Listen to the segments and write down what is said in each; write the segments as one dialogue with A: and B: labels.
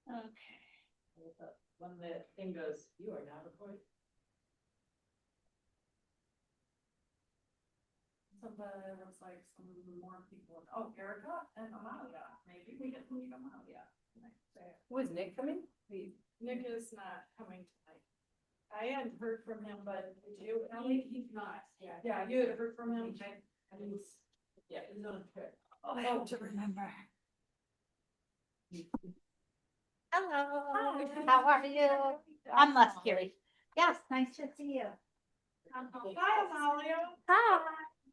A: Okay. When the thing goes, you are now recording. Somebody looks like some more people. Oh, Erica and Amalia. Maybe we get to meet Amalia.
B: Who is Nick coming?
A: Nick is not coming tonight. I hadn't heard from him, but did you? Ellie? He's not. Yeah, you had heard from him. Yeah, he's on a trip.
B: Oh, I have to remember.
C: Hello.
A: Hi.
C: How are you? I'm Les Curie. Yes, nice to see you.
A: Hi, Amalia.
C: Hi.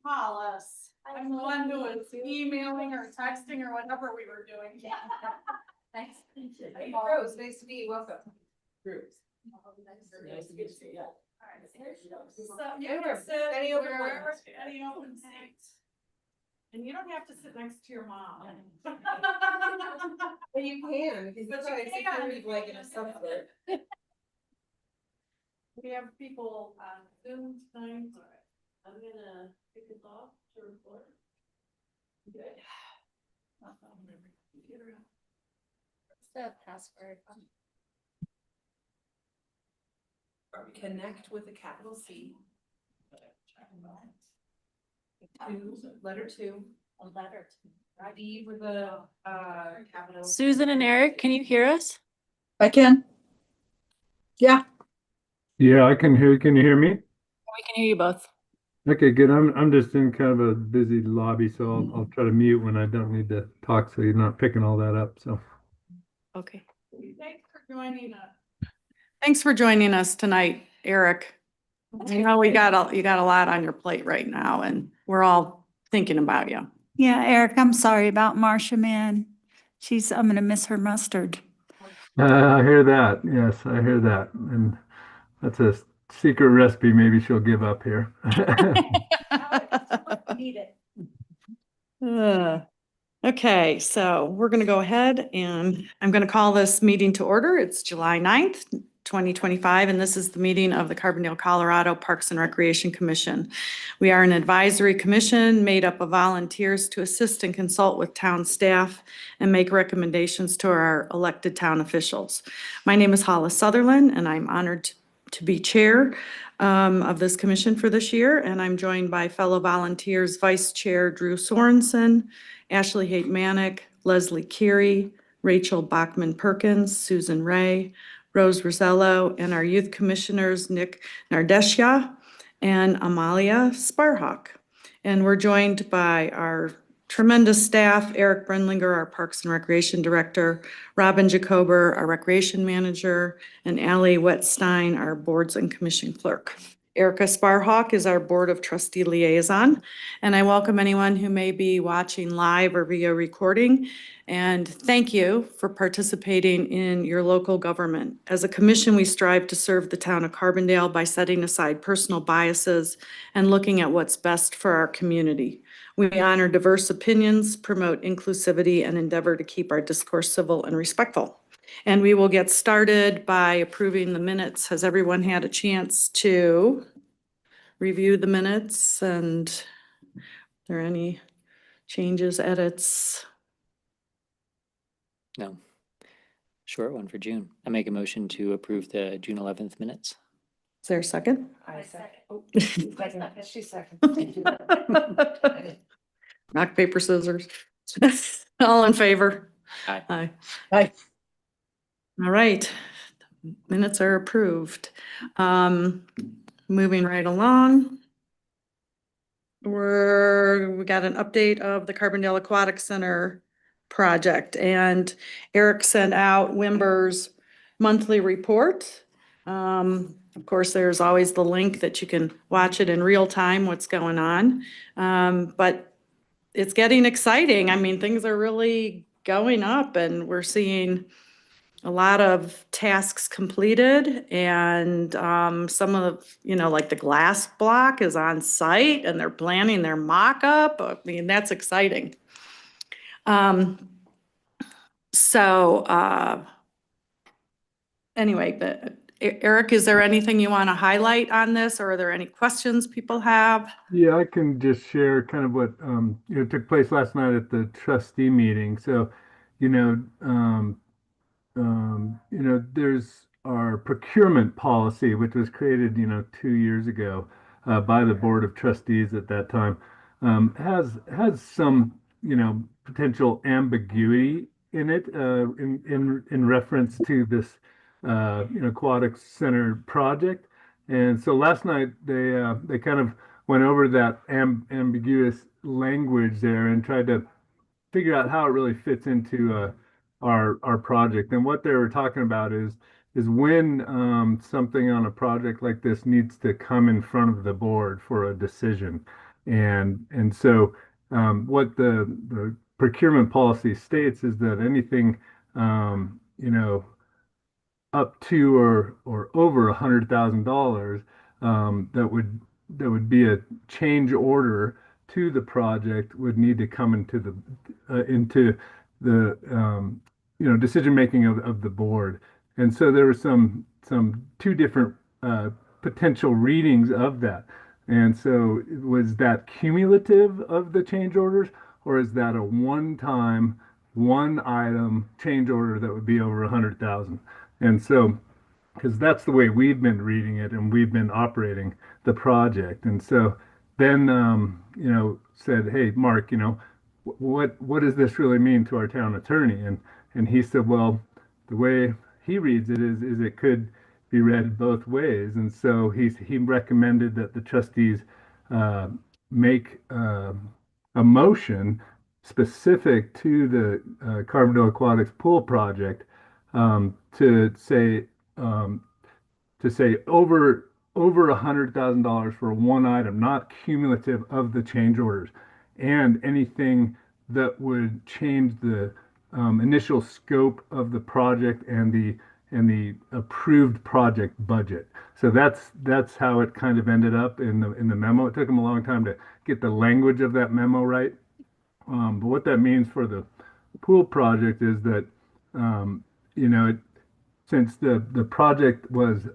A: Hollis. I'm the one who was emailing or texting or whatever we were doing.
C: Nice to meet you.
B: Hey, Rose, nice to meet you. Welcome.
A: Groups. Nice to meet you. Yeah. So you
B: Anywhere.
A: can sit
B: Any open
A: wherever,
B: ones.
A: any open seats. And you don't have to sit next to your mom.
B: Well, you can, because
A: But
B: it's
A: you
B: probably
A: can.
B: security blanket or something.
A: We have people on Zoom tonight. I'm gonna pick it off to record. Good.
C: What's the password?
B: Connect with a capital C. Letter two.
C: A letter.
B: D with a capital.
D: Susan and Eric, can you hear us?
E: I can. Yeah.
F: Yeah, I can hear. Can you hear me?
D: We can hear you both.
F: Okay, good. I'm just in kind of a busy lobby, so I'll try to mute when I don't need to talk, so you're not picking all that up. So
D: Okay.
A: Thanks for joining us. Thanks for joining us tonight, Eric. I know you got a lot on your plate right now, and we're all thinking about you.
E: Yeah, Eric, I'm sorry about Marcia, man. I'm gonna miss her mustard.
F: I hear that. Yes, I hear that, and that's a secret recipe. Maybe she'll give up here.
C: Need it.
A: Okay, so we're going to go ahead and I'm going to call this meeting to order. It's July 9th, 2025, and this is the meeting of the Carbondale, Colorado Parks and Recreation Commission. We are an advisory commission made up of volunteers to assist and consult with town staff and make recommendations to our elected town officials. My name is Hollis Sutherland, and I'm honored to be chair of this commission for this year, and I'm joined by fellow volunteers, Vice Chair Drew Sorensen, Ashley Haight-Manick, Leslie Curie, Rachel Bachman-Perkins, Susan Ray, Rose Rosello, and our youth commissioners, Nick Nardeshya and Amalia Sparhawk. And we're joined by our tremendous staff, Eric Brenlinger, our Parks and Recreation Director, Robin Jacober, our Recreation Manager, and Allie Wetstein, our Boards and Commission Clerk. Erica Sparhawk is our Board of Trustee Liaison, and I welcome anyone who may be watching live or via recording. And thank you for participating in your local government. As a commission, we strive to serve the town of Carbondale by setting aside personal biases and looking at what's best for our community. We honor diverse opinions, promote inclusivity, and endeavor to keep our discourse civil and respectful. And we will get started by approving the minutes. Has everyone had a chance to review the minutes? And are there any changes, edits?
G: No. Short one for June. I make a motion to approve the June 11th minutes.
A: Is there a second?
B: I second.
A: Oh.
B: She second.
A: Rock, paper, scissors. All in favor?
G: Aye.
A: Aye.
E: Aye.
A: All right, minutes are approved. Moving right along. We got an update of the Carbondale Aquatics Center project, and Eric sent out Wimber's monthly report. Of course, there's always the link that you can watch it in real time, what's going on. But it's getting exciting. I mean, things are really going up, and we're seeing a lot of tasks completed, and some of, like the glass block is on site and they're planning their mock-up. I mean, that's exciting. Anyway, Eric, is there anything you want to highlight on this, or are there any questions people have?
F: yeah, I can just share kind of what took place last night at the trustee meeting. So, there's our procurement policy, which was created, 2 years ago by the Board of Trustees at that time, has some, potential ambiguity in it in reference to this, aquatics center project. And so last night they kind of went over that ambiguous language there and tried to figure out how it really fits into our project. And what they were talking about is when something on a project like this needs to come in front of the board for a decision. And so what the procurement policy states is that anything up to or over $100,000 that would be a change order to the project would need to come into the decision making of the board. And so there were some two different potential readings of that. And so was that cumulative of the change orders, or is that a one-time, one item change order that would be over 100,000? And so, because that's the way we've been reading it and we've been operating the project. And so then, said, hey, Mark, what does this really mean to our town attorney? And he said, well, the way he reads it is it could be read both ways. And so he recommended that the trustees make a motion specific to the Carbondale Aquatics pool project to say over $100,000 for one item, not cumulative of the change orders, and anything that would change the initial scope of the project and the approved project budget. So that's how it kind of ended up in the memo. It took them a long time to get the language of that memo right. But what that means for the pool project is that since the project was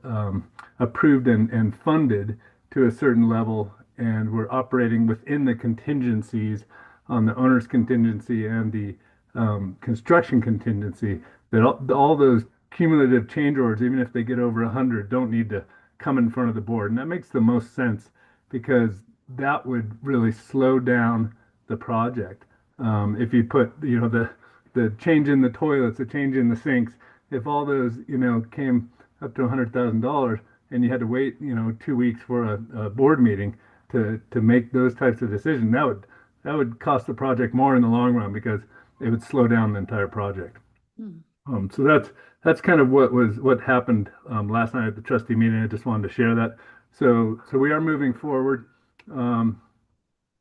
F: approved and funded to a certain level, and we're operating within the contingencies on the owner's contingency and the construction contingency, that all those cumulative change orders, even if they get over 100, don't need to come in front of the board. And that makes the most sense because that would really slow down the project. If you put, the change in the toilets, the change in the sinks, if all those, came up to $100,000 and you had to wait, 2 weeks for a board meeting to make those types of decisions, that would cost the project more in the long run because it would slow down the entire project. So that's kind of what happened last night at the trustee meeting. I just wanted to share that. So we are moving forward,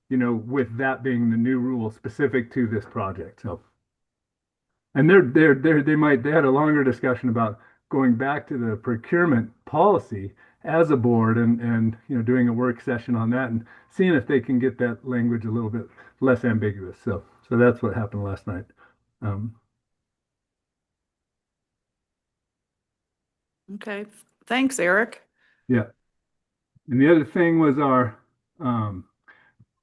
F: with that being the new rule specific to this project. So, and they had a longer discussion about going back to the procurement policy as a board and doing a work session on that and seeing if they can get that language a little bit less ambiguous. So that's what happened last night.
A: Okay, thanks, Eric.
F: Yeah. And the other thing was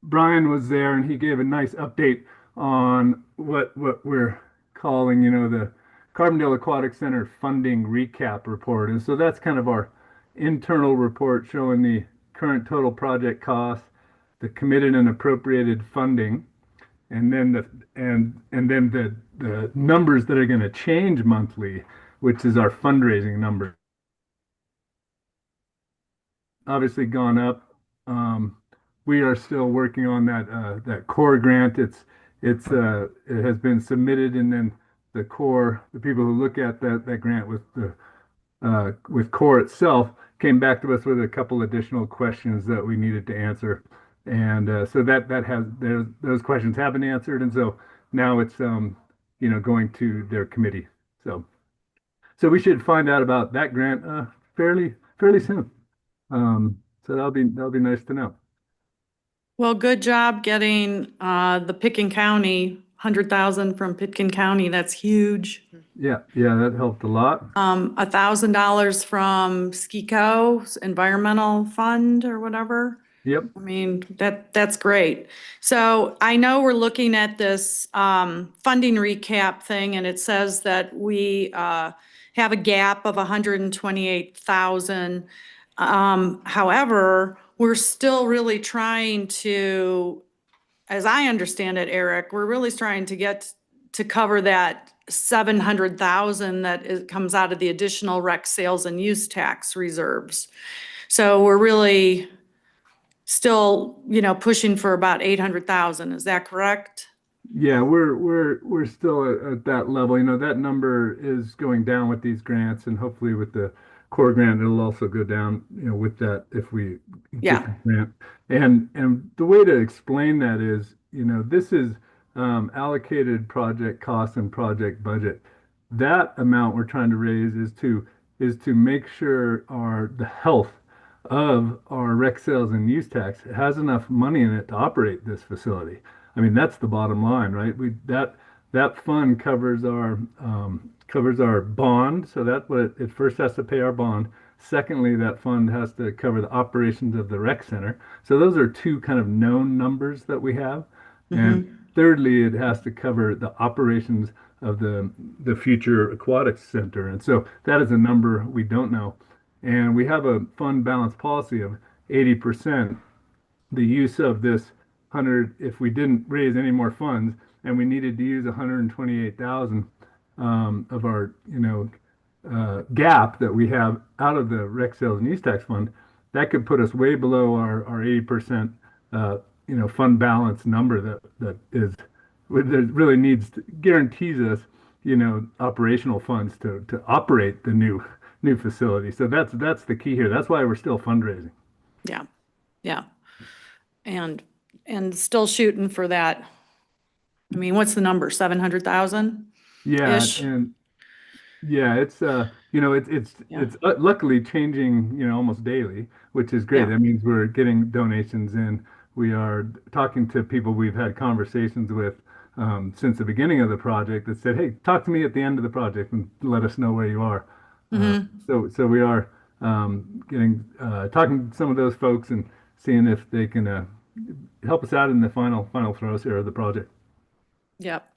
F: Brian was there and he gave a nice update on what we're calling, the Carbondale Aquatic Center funding recap report. And so that's kind of our internal report showing the current total project costs, the committed and appropriated funding, and then the numbers that are going to change monthly, which is our fundraising number. Obviously gone up. We are still working on that core grant. It has been submitted, and then the people who look at that grant with core itself came back to us with a couple additional questions that we needed to answer, and so those questions have been answered, and so now it's going to their committee. So we should find out about that grant fairly soon. So that'll be nice to know.
A: Well, good job getting the Pitkin County, 100,000 from Pitkin County. That's huge.
F: Yeah, that helped a lot.
A: $1,000 from SKICO's environmental fund or whatever.
F: Yep.
A: I mean, that's great. So I know we're looking at this funding recap thing, and it says that we have a gap of 128,000. However, we're still really trying to, as I understand it, Eric, we're really trying to get to cover that 700,000 comes out of the additional rec sales and use tax reserves. So we're really still, pushing for about 800,000. Is that correct?
F: Yeah, we're still at that level. You know, that number is going down with these grants, and hopefully with the core grant, it'll also go down, with that if we
A: Yeah.
F: get the grant. And the way to explain that is, this is allocated project cost and project budget. That amount we're trying to raise is to make sure the health of our rec sales and use tax has enough money in it to operate this facility. I mean, that's the bottom line, right? That fund covers our bond, so that's what it first has to pay our bond. Secondly, that fund has to cover the operations of the rec center. So those are two kind of known numbers that we have. And thirdly, it has to cover the operations of the future aquatics center. And so that is a number we don't know. And we have a fund balance policy of 80%. The use of this 100, if we didn't raise any more funds and we needed to use 128,000 of our, gap that we have out of the rec sales and use tax fund, that could put us way below our 80%, fund balance number that really guarantees us, operational funds to operate the new facility. So that's the key here. That's why we're still fundraising.
A: Yeah, yeah. And still shooting for that. I mean, what's the number? 700,000?
F: Yeah,
A: Ish.
F: and yeah, it's
A: Yeah.
F: it's luckily changing, almost daily, which is great.
A: Yeah.
F: That means we're getting donations in. We are talking to people we've had conversations with since the beginning of the project that said, "Hey, talk to me at the end of the project and let us know where you are." So we are getting talking to some of those folks and seeing if they can help us out in the final throes here of the project.
A: Yep.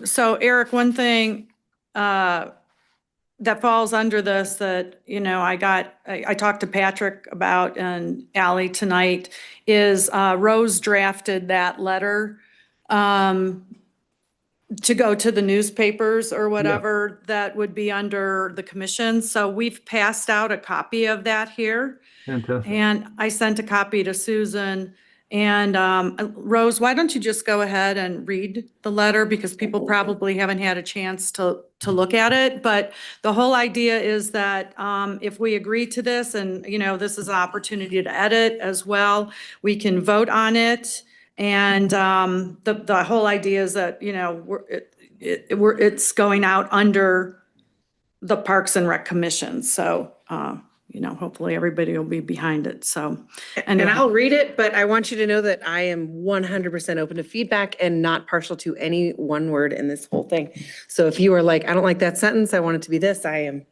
A: So Eric, one thing that falls under this that, I talked to Patrick about and Ally tonight is Rose drafted that letter to go to the newspapers or whatever that would be under the commission. So we've passed out a copy of that here.
F: Fantastic.
A: And I sent a copy to Susan. And Rose, why don't you just go ahead and read the letter, because people probably haven't had a chance to look at it. But the whole idea is that if we agree to this, and this is an opportunity to edit as well, we can vote on it. And the whole idea is that it's going out under the Parks and Rec Commission. So hopefully everybody will be behind it. So,
B: And I'll read it, but I want you to know that I am 100% open to feedback and not partial to any one word in this whole thing. So if you are like, I don't like that sentence, I want it to be this, I am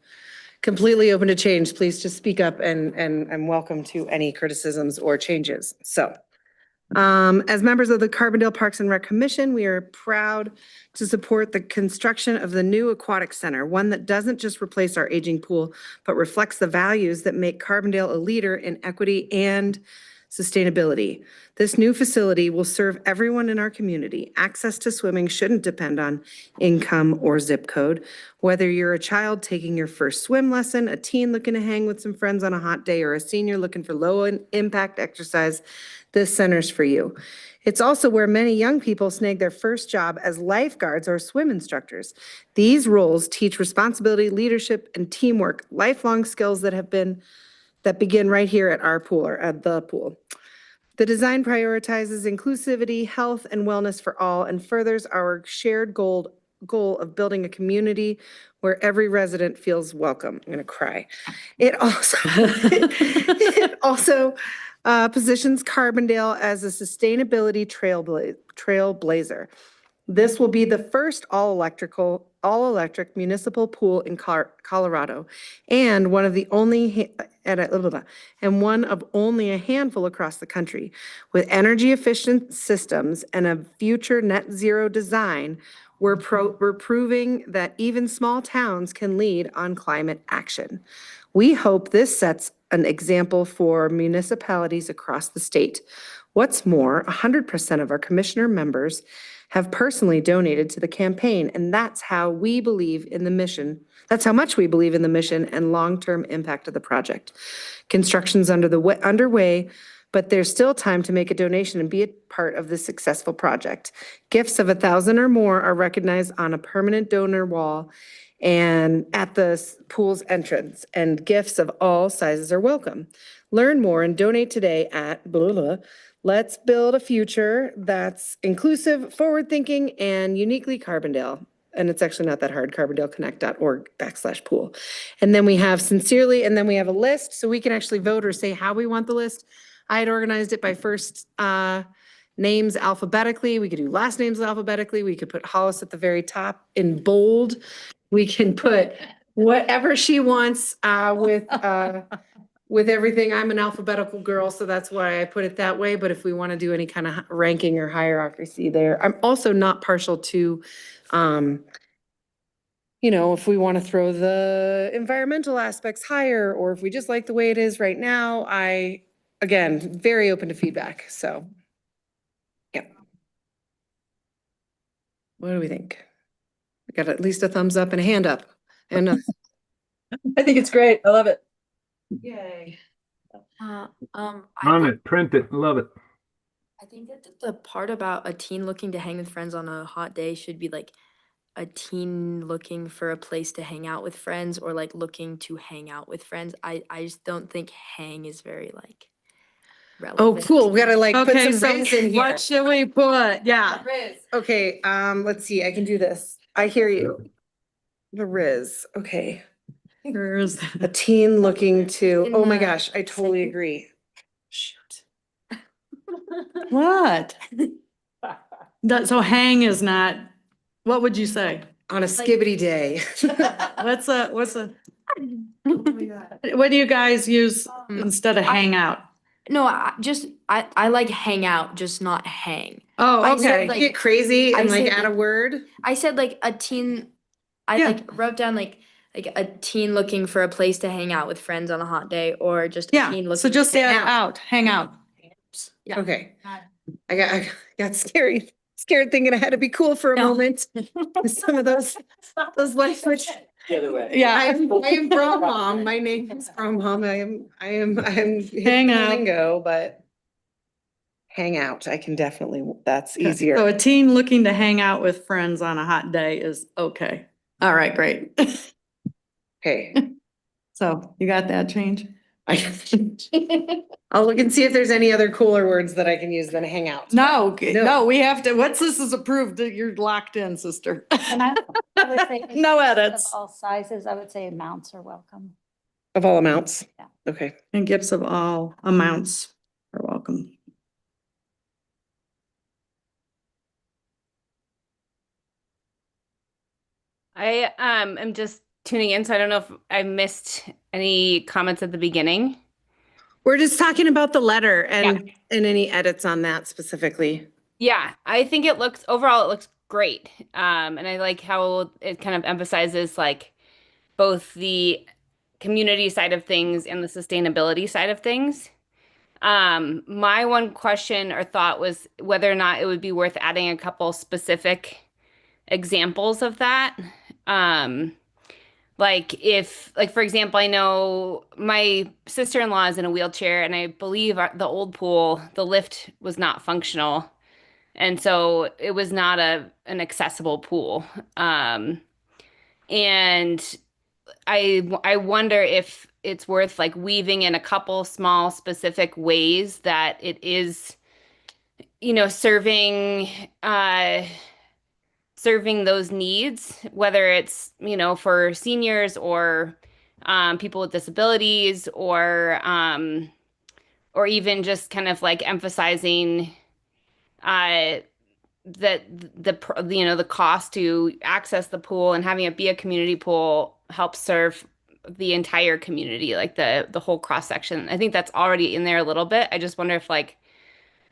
B: completely open to change. Please just speak up, and I'm welcome to any criticisms or changes. So, as members of the Carbondale Parks and Rec Commission, we are proud to support the construction of the new aquatic center, one that doesn't just replace our aging pool, but reflects the values that make Carbondale a leader in equity and sustainability. This new facility will serve everyone in our community. Access to swimming shouldn't depend on income or zip code. Whether you're a child taking your first swim lesson, a teen looking to hang with some friends on a hot day, or a senior looking for low-impact exercise, this center's for you. It's also where many young people snag their first job as lifeguards or swim instructors. These roles teach responsibility, leadership, and teamwork, lifelong skills that begin right here at our pool, or at the pool. The design prioritizes inclusivity, health, and wellness for all, and furthers our shared goal of building a community where every resident feels welcome. I'm gonna cry. It also positions Carbondale as a sustainability trailblazer. This will be the first all-electric municipal pool in Colorado, and one of the only, and one of only a handful across the country. With energy-efficient systems and a future net zero design, we're proving that even small towns can lead on climate action. We hope this sets an example for municipalities across the state. What's more, 100% of our commissioner members have personally donated to the campaign, and that's how we believe in the mission. That's how much we believe in the mission and long-term impact of the project. Construction's underway, but there's still time to make a donation and be a part of this successful project. Gifts of 1,000 or more are recognized on a permanent donor wall and at the pool's entrance, and gifts of all sizes are welcome. Learn more and donate today at blah, blah, blah. Let's build a future that's inclusive, forward-thinking, and uniquely Carbondale. And it's actually not that hard, carbondaleConnect.org/pool. And then we have sincerely, and then we have a list, so we can actually vote or say how we want the list. I had organized it by first names alphabetically. We could do last names alphabetically. We could put Hollis at the very top in bold. We can put whatever she wants with everything. I'm an alphabetical girl, so that's why I put it that way. But if we want to do any kind of ranking or hierarchy there, I'm also not partial to, if we want to throw the environmental aspects higher, or if we just like the way it is right now, again, very open to feedback. So, yeah. What do we think? I got at least a thumbs up and a hand up. And
D: I think it's great. I love it.
B: yay.
F: On it, print it, love it.
H: I think that the part about a teen looking to hang with friends on a hot day should be like a teen looking for a place to hang out with friends, or like looking to hang out with friends. I just don't think hang is very like
B: Oh,
H: relevant.
B: cool. We gotta like put
A: Okay,
B: some
A: so
B: riz in here.
A: what should we put? Yeah.
B: Okay, let's see. I can do this. I hear you. The riz. Okay.
A: Here's
B: A teen looking to,
H: In
B: oh my
H: the
B: gosh, I totally
H: second-
B: agree. Shoot.
A: what? So hang is not, what would you say?
B: On a skibbity day.
A: What's a, what do you guys use instead of hang out?
H: No, I like hang out, just not hang.
A: Oh,
H: I
A: okay.
H: said, like-
B: Get crazy and
H: I
B: like
H: said,
B: add a
H: like-
B: word.
H: I said like a teen. I
A: Yeah.
H: like wrote down like a teen looking for a place to hang out with friends on a hot day, or just a
A: Yeah,
H: teen looking.
A: so just
B: hang
A: add out, hang out.
H: Yeah.
B: Okay. I got scared thinking I had to be cool for a
H: No.
B: moment. With some of those language.
G: The other way.
B: I
A: Yeah,
B: am prom mom. My name is prom mom. I am
A: Hang out.
B: lingo, but hang out. I can definitely, that's easier.
A: so a teen looking to hang out with friends on a hot day is okay. All right, great.
B: Okay.
A: So you got that change?
B: I'll look and see if there's any other cooler words that I can use than hang out.
A: No,
B: No.
A: no, we have to, once this is approved, you're locked in, sister.
C: And I would say.
A: No
C: of
A: edits.
C: all sizes, I would say amounts are welcome.
B: Of all amounts?
C: Yeah.
B: Okay.
A: And gifts of all amounts are welcome.
I: I am just tuning in, so I don't know if I missed any comments at the beginning.
B: We're just talking about the letter and any edits on that specifically.
I: Yeah, I think it looks overall it looks great. And I like how it kind of emphasizes like both the community side of things and the sustainability side of things. My one question or thought was whether or not it would be worth adding a couple specific examples of that. Like for example, I know my sister-in-law is in a wheelchair, and I believe the old pool, the lift was not functional. And so it was not an accessible pool. And I wonder if it's worth like weaving in a couple small specific ways that it is, serving those needs, whether it's, for seniors or people with disabilities, or even just kind of like emphasizing that the cost to access the pool and having it be a community pool helps serve the entire community, like the whole cross section. I think that's already in there a little bit. I just wonder if like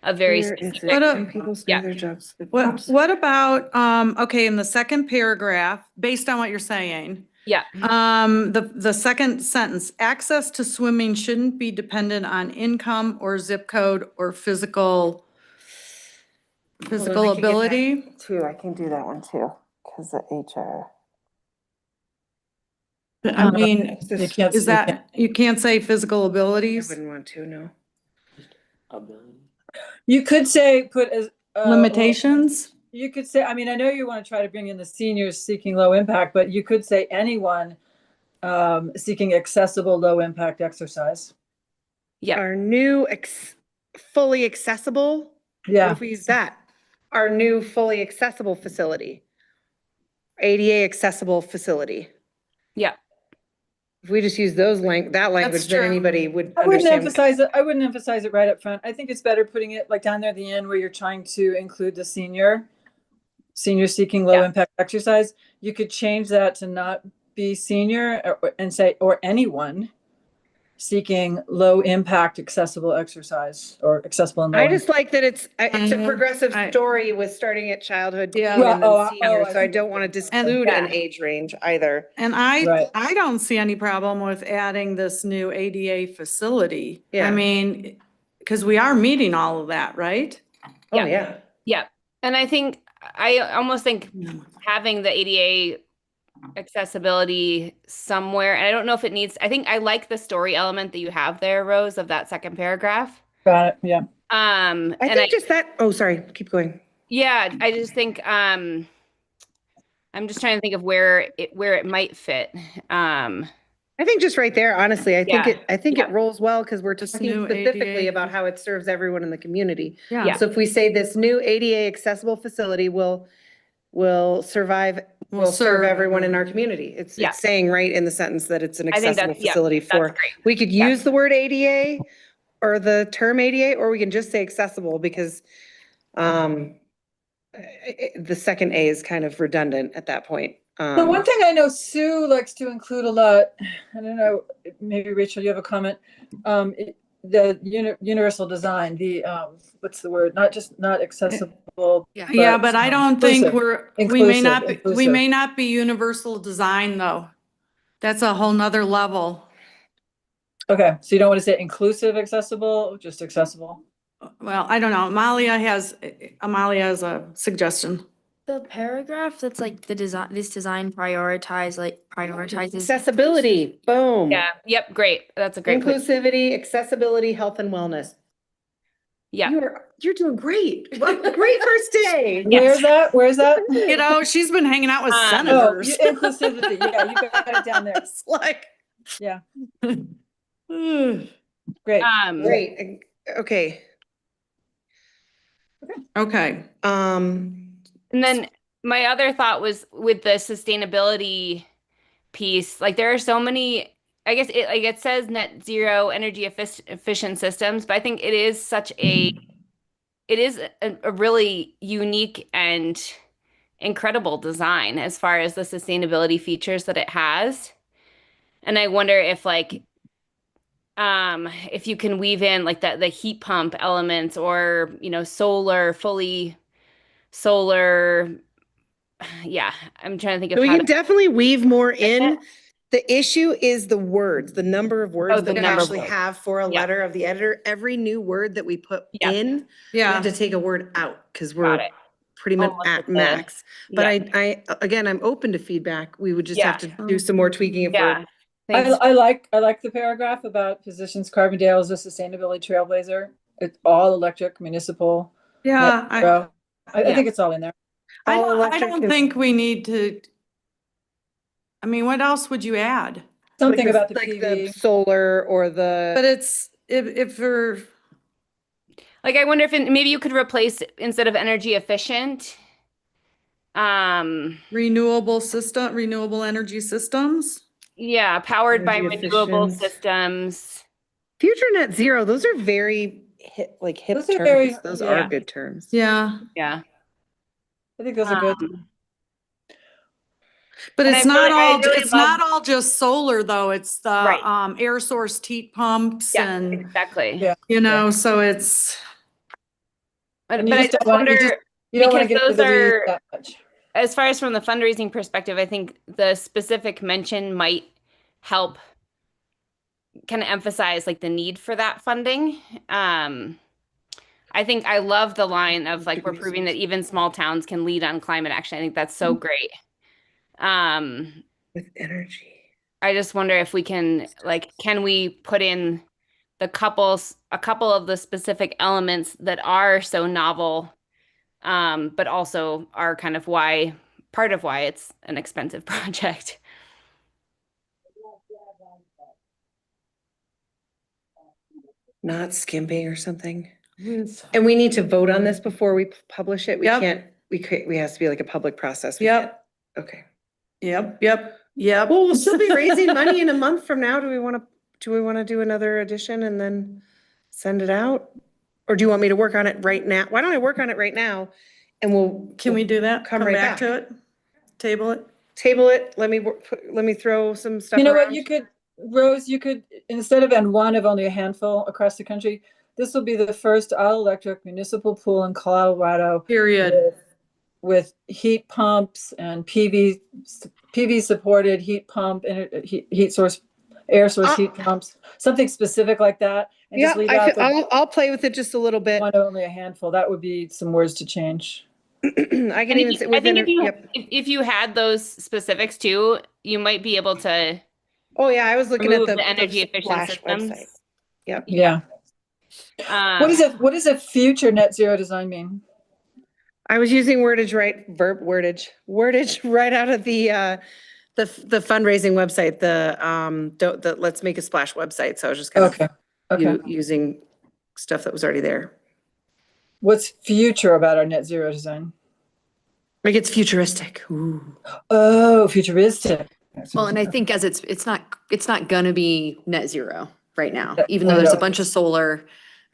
I: a very
B: Where is
I: specific,
B: it?
A: What
B: Can
A: a-
B: people say
I: yeah.
B: their jobs?
A: What about, okay, in the second paragraph, based on what you're saying,
I: Yeah.
A: the second sentence, access to swimming shouldn't be dependent on income or zip code or physical ability.
B: Too, I can do that one too, because the HR.
A: I mean,
D: You can't.
A: is that, you can't say physical
B: I
A: abilities?
B: wouldn't want to, no.
G: Ability.
D: You could say, put as.
A: Limitations?
D: You could say, I mean, I know you want to try to bring in the seniors seeking low impact, but you could say anyone seeking accessible, low impact exercise.
I: Yeah.
B: Our new fully accessible, what
D: Yeah.
B: if we use that? Our new fully accessible facility. ADA accessible facility.
I: Yeah.
B: If we just use that language, then
A: true.
B: anybody would
D: I wouldn't
B: understand.
D: emphasize it. I wouldn't emphasize it right up front. I think it's better putting it like down there at the end where you're trying to include the senior seeking low impact exercise. You could change that to not be senior and say, or anyone seeking low impact accessible exercise or accessible and low.
B: I just like that it's a
A: Mhm.
B: progressive
A: I-
B: story with starting at childhood
A: Yeah.
B: teen
D: Well,
B: and then
D: I
B: senior, so I
D: think
B: don't want to
D: that's-
B: disclude an
I: Yeah.
B: age range either.
A: And
D: Right.
A: I don't see any problem with adding this new ADA facility. I
B: Yeah.
A: mean, because we are meeting all of that, right?
B: Oh, yeah.
I: Yeah. And I almost think having the ADA accessibility somewhere, and I don't know if it needs, I like the story element that you have there, Rose, of that second paragraph.
D: Got it. Yeah.
B: I think just that, oh, sorry, keep going.
I: Yeah, I just think I'm just trying to think of where it might fit.
B: I think just right there, honestly, I think
I: Yeah.
B: it rolls well because we're
A: This
B: talking
A: new
B: specifically
A: ADA.
B: about how it serves everyone in the community.
A: Yeah.
B: So if we say this new ADA accessible facility will serve everyone in our community. It's saying right in the sentence that it's an
I: I think
B: accessible
I: that's- yeah,
B: facility
I: that's
B: for,
I: great.
B: we could use the word ADA or the term ADA, or we can just say accessible because the second A is kind of redundant at that point.
D: The one thing I know Sue likes to include a lot, I don't know, maybe Rachel, you have a comment. The universal design, the what's the word? Not accessible.
A: Yeah, but I don't think we may
D: inclusive.
A: not be universal design though. That's a whole nother level.
D: Okay, so you don't want to say inclusive accessible, just accessible?
A: Well, I don't know. Amalia has a suggestion.
H: The paragraph that's like this design prioritizes
B: Accessibility, boom.
I: Yeah. Yep. Great. That's a great place.
B: Inclusivity, accessibility, health and wellness.
I: Yeah.
B: You're doing great. Well, great first day.
D: Where's that? Where's that?
A: You know, she's been hanging out with
D: Oh,
A: senators.
D: inclusivity. Yeah, you got it down there.
A: It's like,
D: Yeah,
A: ugh.
D: great.
B: Great. Okay.
A: Okay.
I: And then my other thought was with the sustainability piece, like there are so many, I guess it says net zero energy efficient systems, but I think it is a really unique and incredible design as far as the sustainability features that it has. And I wonder if if you can weave in like the heat pump elements or, fully solar. Yeah, I'm trying to think of
B: So we
I: how
B: can definitely weave more in. The issue is the words, the number of words
I: Oh, the
B: that we
I: number of
B: actually
I: words.
B: have for a
I: Yeah.
B: letter of the editor. Every new word that we put
I: Yeah.
B: in, we
A: Yeah.
B: have to take a word out because
I: Got
B: we're
I: it.
B: pretty much
I: Almost
B: at
I: at the-
B: max. But
I: Yeah.
B: again, I'm open to feedback. We would just
I: Yeah.
B: have to do some more tweaking if
I: Yeah.
B: we're.
I: Thanks.
D: I like the paragraph about positions Carbondale as a sustainability trailblazer. It's all electric, municipal.
A: Yeah.
D: net zero. I
I: Yeah.
D: think it's all in there.
A: I
B: All
A: don't
B: electric is-
A: think we need to. I mean, what else would you add?
D: Something
B: like
D: about the
B: like
D: PV.
B: the solar or the.
A: But it's, if we're,
I: Like, I wonder if maybe you could replace instead of energy efficient.
A: renewable energy systems.
I: Yeah, powered by
B: Energy
I: renewable
B: efficient.
I: systems.
B: Future net zero, those are very hip
D: Those are
B: terms.
D: very-
B: Those
D: yeah.
B: are good terms.
A: Yeah.
I: Yeah.
D: I think those are good.
B: But
I: And
B: it's
I: I
B: not
I: really- I
B: all,
I: really
B: it's
I: love-
B: not all just solar though. It's the
I: Right.
B: air source heat pumps
I: Yeah,
B: and,
I: exactly.
D: Yeah.
B: you know, so it's,
I: But,
D: And you
I: but I
D: just
I: just
D: don't want,
I: wonder,
D: you don't want to
I: because
D: get into
I: those
D: the weeds
I: are,
D: that much.
I: as far as from the fundraising perspective, I think the specific mention might help kind of emphasize like the need for that funding. I think I love the line of like, we're proving that even small towns can lead on climate action. I think that's so great.
B: with energy.
I: I just wonder if we can, like, can we put in a couple of the specific elements that are so novel, but also are kind of part of why it's an expensive project.
B: Not skimping or something. And we need to vote on this before we publish it. We
A: Yep.
B: can't, we has to be like a public process. We
A: Yep.
B: can't- Okay.
A: Yep.
B: Well, we'll still be raising money in a month from now. Do we want to do another edition and then send it out? Or do you want me to work on it right now? Why don't I work on it right now? And
A: Can we do that?
B: Come
A: Come
B: right
A: back
B: back.
A: to it? Table it?
B: table it? Let me throw some stuff
D: You know what,
B: around.
D: you could, Rose, you could, instead of and one of only a handful across the country, this will be the first all-electric municipal pool in Colorado
A: Period.
D: with heat pumps and PV supported heat pump and heat source, air source heat pumps, something specific like that. And
B: Yeah,
D: just leave out the
B: I'll play with it just a little bit.
D: one only a handful. That would be some words to change.
B: I can
I: I
B: even
I: think,
B: sit
I: I
B: with
I: think
B: it.
I: if you had those specifics too, you might be able to
B: Oh, yeah, I was looking at
I: remove
B: the
I: the energy efficient
B: Splash
I: systems.
B: website. Yep.
D: Yeah. What does a future net zero design mean?
B: I was using wordage right out of the fundraising website, the Let's Make a Splash website. So I was just kind
D: Okay.
B: of using stuff that was already there.
D: What's future about our net zero design?
B: Like it's futuristic. Ooh.
D: Oh, futuristic.
J: Well, and I think as it's not gonna be net zero right now,
D: Yeah,
J: even though
D: I
J: there's a
D: know.
J: bunch of solar.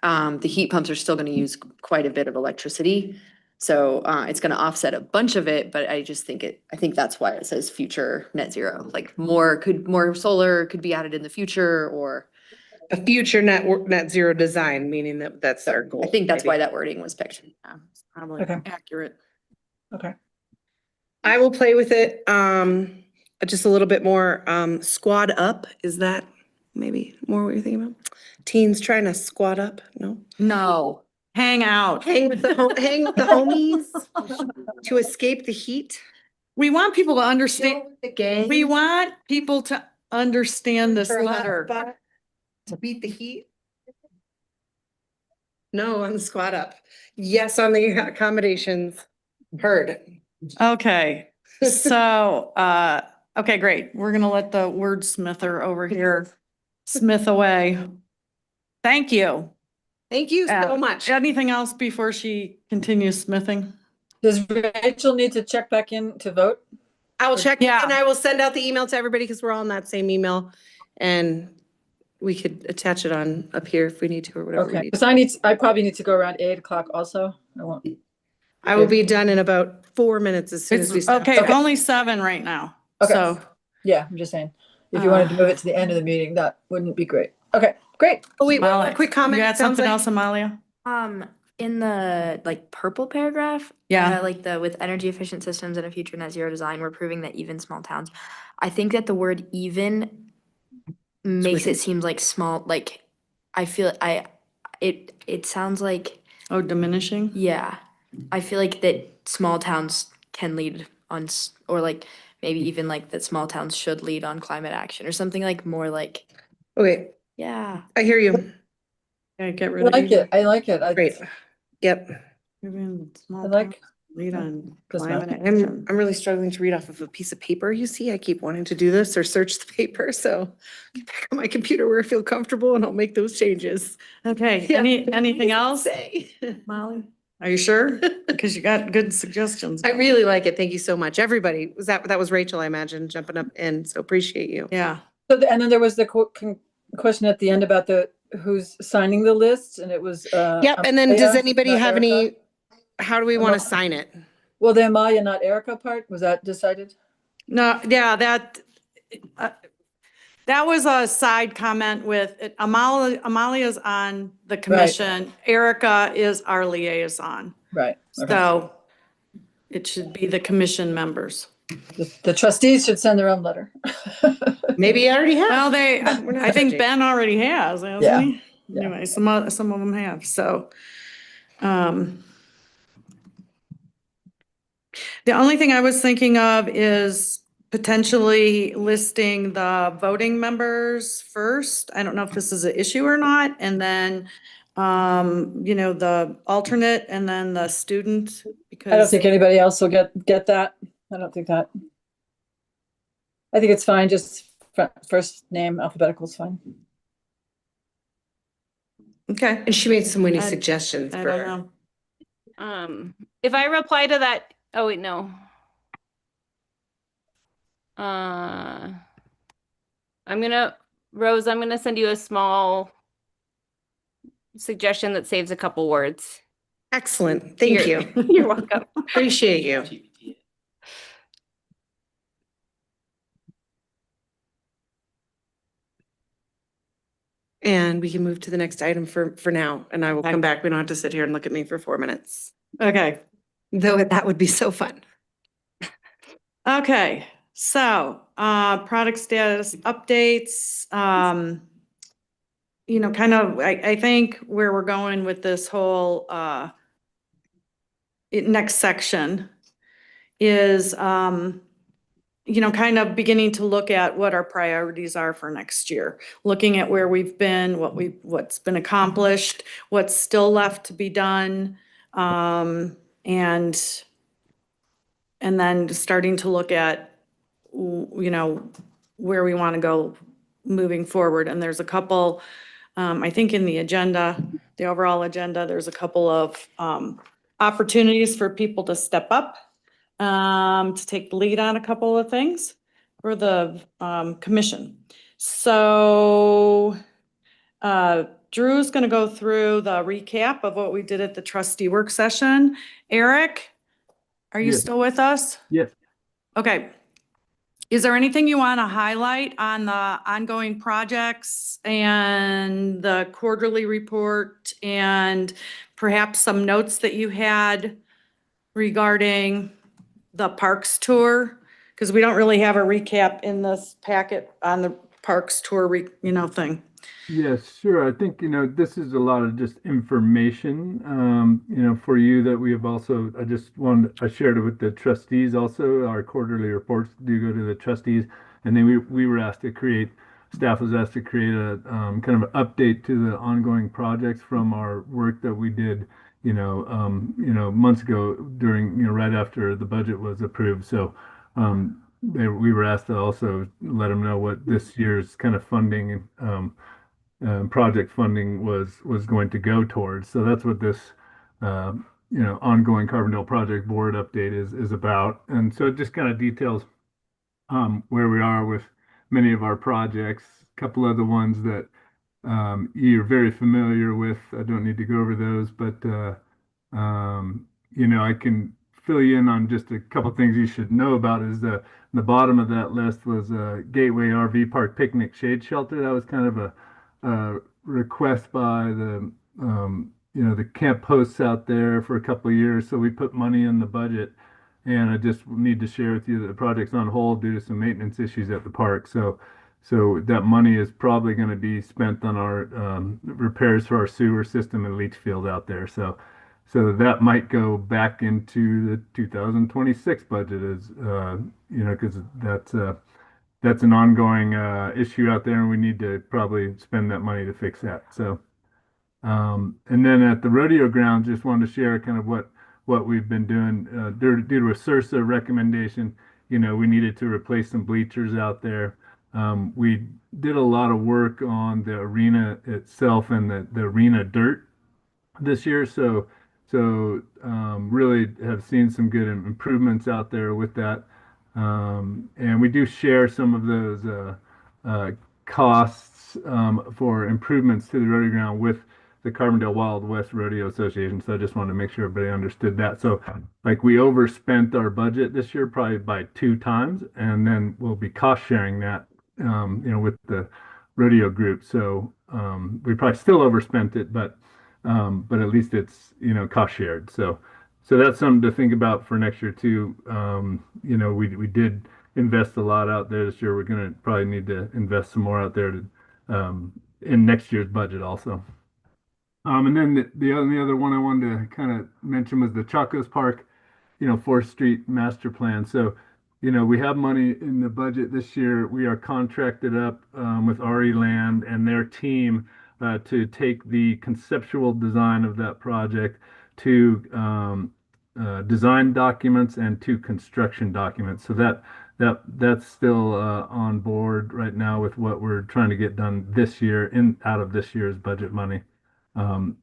J: The heat pumps are still gonna use quite a bit of electricity. So, it's gonna offset a bunch of it, but I just think I think that's why it says future net zero, like more solar could be added in the future, or
B: A future net zero design, meaning that's our goal.
J: I think that's why
B: maybe.
J: that wording was picked.
A: Probably
D: Okay.
A: accurate.
D: Okay.
B: I will play with it, just a little bit more, squad up. Is that maybe more what you're thinking about? Teens trying to squad up? No?
A: No. Hang out.
B: Hang with the homies to escape the heat.
A: We want people to understand.
B: The gang.
A: We want people to understand this
B: For a hot
A: letter.
B: spot to beat the heat? No on the squad up. Yes on the accommodations. Heard.
A: Okay, so, okay, great. We're gonna let the wordsmither over here smith away. Thank you.
B: Thank you so
A: Uh,
B: much.
A: Anything else before she continues smithing?
D: Does Rachel need to check back in to vote?
B: I will check
A: Yeah.
B: and I will send out the email to everybody because we're all in that same email. And we could attach it on up here if we need to or whatever we
D: Okay,
B: need.
D: because I probably need to go around 8 o'clock also. I won't.
B: I will be done in about 4 minutes as soon as we.
A: It's,
B: stop.
A: okay, only 7 right now.
D: Okay.
A: So,
D: Yeah, I'm just saying, if you wanted to move it to the end of the meeting, that wouldn't be great. Okay, great.
B: Oh, wait,
A: Molly,
B: one quick comment.
A: you got
B: Sounds
A: something
B: like-
A: else, Amalia?
H: In the like purple paragraph,
A: Yeah.
H: like with energy efficient systems and a future net zero design, we're proving that even small towns. I think that the word even makes it seem like small, like I feel it sounds like,
A: Oh, diminishing?
H: yeah, I feel like that small towns can lead on, or like maybe even like that small towns should lead on climate action or something like more like,
B: Okay,
H: yeah.
B: I hear you.
A: Okay, get
D: I
A: rid of
D: like it, I like it.
B: Great. Yep.
D: I like.
A: Lead on
D: This
A: climate
D: map.
A: action.
B: I'm really struggling to read off of a piece of paper, you see. I keep wanting to do this or search the paper, so get back on my computer where I feel comfortable and I'll make those changes.
A: Okay,
B: Yeah.
A: anything else,
B: Say.
A: Molly? Are you sure? Because you got good suggestions.
B: I really like it. Thank you so much. Everybody, that was Rachel, I imagine, jumping up in, so appreciate you.
A: Yeah.
D: So, and then there was the question at the end about who's signing the list, and it was.
B: Yep, and then does
D: Amaya,
B: anybody
D: not
B: have
D: Erica?
B: any, how do we want to sign it?
D: Well, the Amalia, not Erica part, was that decided?
A: No, yeah, uh, that was a side comment with Amalia's on the commission. Erica is our liaison.
D: Right. Okay.
A: So it should be the commission members.
D: The trustees should send their own letter.
B: Maybe you already have.
A: Well,
B: We're not
A: I think
B: judging.
A: Ben already has,
D: Yeah,
A: hasn't he?
D: yeah.
A: Anyway, some of them have, so. The only thing I was thinking of is potentially listing the voting members first. I don't know if this is an issue or not, and then, the alternate and then the student,
D: I don't
A: because,
D: think anybody else will get that. I don't think that. I think it's fine, just first name alphabetical is fine.
A: okay,
B: And she made so many
A: I-
B: suggestions
A: I
B: for
A: don't
B: her.
A: know.
I: If I reply to that, oh wait, no. Rose, I'm gonna send you a small suggestion that saves a couple words.
B: Excellent. Thank you.
I: You're welcome.
B: Appreciate you. And we can move to the next item for now, and I will come back. We don't have to sit here and look at me for 4 minutes.
A: Okay,
B: Though that would be so fun.
A: okay, so, product status updates, kind of, I think where we're going with this whole, next section is, kind of beginning to look at what our priorities are for next year. Looking at where we've been, what's been accomplished, what's still left to be done, and then starting to look at, where we want to go moving forward. And there's a couple, I think in the agenda, the overall agenda, there's a couple of opportunities for people to step up, to take the lead on a couple of things for the commission. So Drew's going to go through the recap of what we did at the trustee work session. Eric, are you
F: Yes.
A: still with us?
F: Yes.
A: Okay. Is there anything you want to highlight on the ongoing projects and the quarterly report and perhaps some notes that you had regarding the parks tour? Because we don't really have a recap in this packet on the parks tour, thing.
F: Yes, sure. I think, this is a lot of just information, for you that we have also, I shared it with the trustees also. Our quarterly reports do go to the trustees. And then we were asked to staff was asked to create a kind of an update to the ongoing projects from our work that we did, months ago during, right after the budget was approved. So, we were asked to also let them know what this year's kind of funding, project funding was going to go towards. So that's what this ongoing Carbondale Project Board update is about. And so it just kind of details where we are with many of our projects. A couple of the ones that you're very familiar with. I don't need to go over those, but I can fill you in on just a couple things you should know about. Is the bottom of that list was Gateway RV Park Picnic Shade Shelter. That was kind of a request by the camp hosts out there for a couple of years. So we put money in the budget, and I just need to share with you that the project's on hold due to some maintenance issues at the park. So that money is probably going to be spent on our repairs for our sewer system and leach field out there. So that might go back into the 2026 budget as because that's an ongoing issue out there, and we need to probably spend that money to fix that. So, and then at the rodeo grounds, just wanted to share kind of what we've been doing due to a CIRSA recommendation. We needed to replace some bleachers out there. We did a lot of work on the arena itself and the arena dirt this year. So really have seen some good improvements out there with that. And we do share some of those costs for improvements to the rodeo ground with the Carbondale Wild West Rodeo Association. So I just wanted to make sure everybody understood that. So like we overspent our budget this year probably by 2 times, and then we'll be cost sharing that, with the rodeo group. So we probably still overspent it, but at least it's, cost shared. So that's something to think about for next year too. We did invest a lot out there this year. We're going to probably need to invest some more out there in next year's budget also. And then the other one I wanted to kind of mention was the Chacos Park, 4th Street master plan. So, we have money in the budget this year. We are contracted up with RE Land and their team to take the conceptual design of that project to design documents and to construction documents. So that's still on board right now with what we're trying to get done this year out of this year's budget money.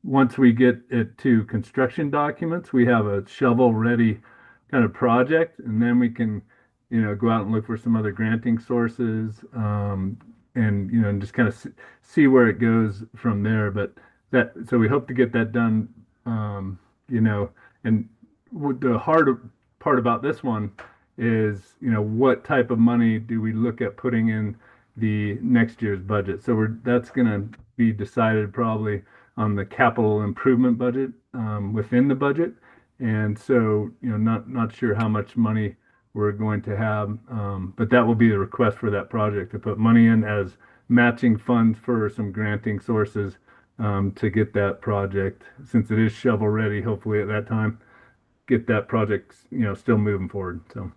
F: Once we get it to construction documents, we have a shovel-ready kind of project, and then we can, go out and look for some other granting sources, and just kind of see where it goes from there. But so we hope to get that done, and the hard part about this one is, what type of money do we look at putting in the next year's budget? So that's going to be decided probably on the capital improvement budget within the budget. And so, not sure how much money we're going to have, but that will be the request for that project, to put money in as matching funds for some granting sources to get that project, since it is shovel ready, hopefully at that time, get that project, still moving forward. So.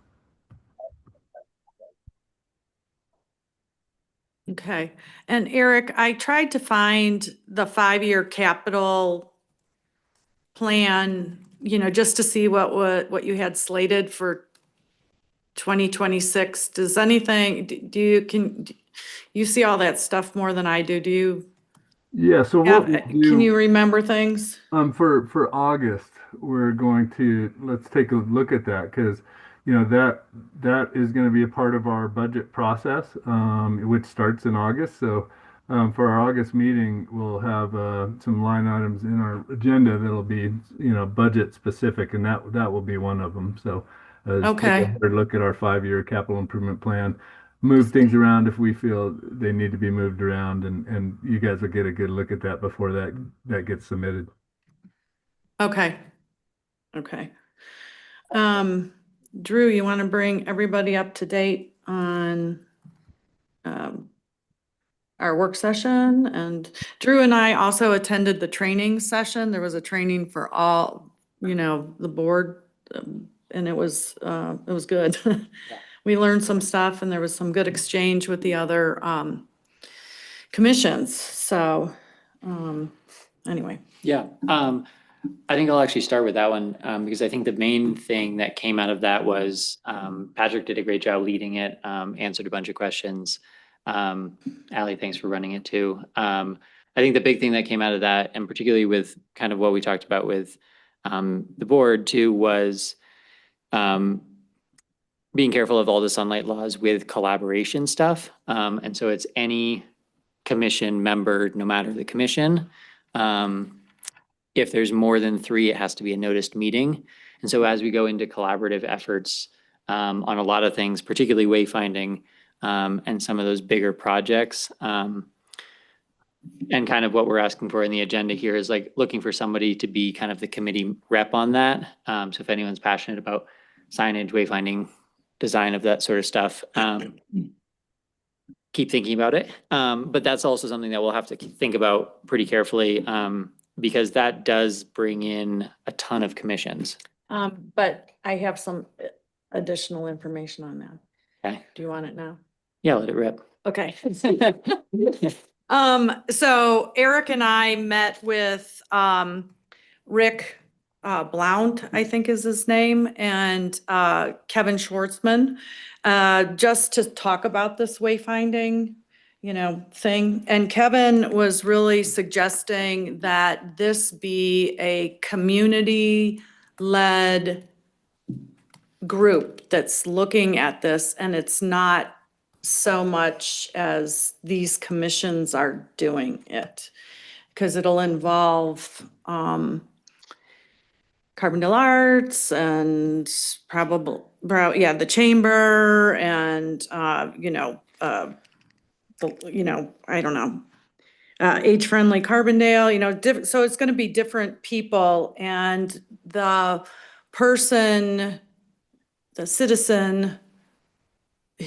A: Okay. And Eric, I tried to find the 5-year capital plan, just to see what you had slated for 2026. Does anything, can you see all that stuff more than I do? Do you?
F: Yeah. So what we'll do,
A: can you remember things?
F: For August, we're going to, let's take a look at that, because that is going to be a part of our budget process, which starts in August. So for our August meeting, we'll have some line items in our agenda that'll be budget specific, and that will be one of them. So
A: Okay.
F: take a look at our 5-year capital improvement plan, move things around if we feel they need to be moved around, and you guys will get a good look at that before that gets submitted.
A: Okay. Drew, you want to bring everybody up to date on our work session? And Drew and I also attended the training session. There was a training for all, the board, and it was good. We learned some stuff, and there was some good exchange with the other commissions. So anyway.
G: Yeah. I think I'll actually start with that one, because I think the main thing that came out of that was Patrick did a great job leading it, answered a bunch of questions. Allie, thanks for running it too. I think the big thing that came out of that, and particularly with kind of what we talked about with the board too, was being careful of all the sunlight laws with collaboration stuff. And so it's any commission member, no matter the commission. If there's more than 3, it has to be a noticed meeting. And so as we go into collaborative efforts on a lot of things, particularly wayfinding and some of those bigger projects, and kind of what we're asking for in the agenda here is like looking for somebody to be kind of the committee rep on that. So if anyone's passionate about signage, wayfinding, design of that sort of stuff, keep thinking about it. But that's also something that we'll have to think about pretty carefully, because that does bring in a ton of commissions.
A: But I have some additional information on that.
G: Okay.
A: Do you want it now?
G: Yeah, let it rip.
A: Okay. So Eric and I met with Rick Blount, I think is his name, and Kevin Schwartzman, just to talk about this wayfinding, thing. And Kevin was really suggesting that this be a community-led group that's looking at this, and it's not so much as these commissions are doing it. because it'll involve, Carbondale Arts and yeah, the chamber and, I don't know, age-friendly Carbondale, different, so it's gonna be different people, and the citizen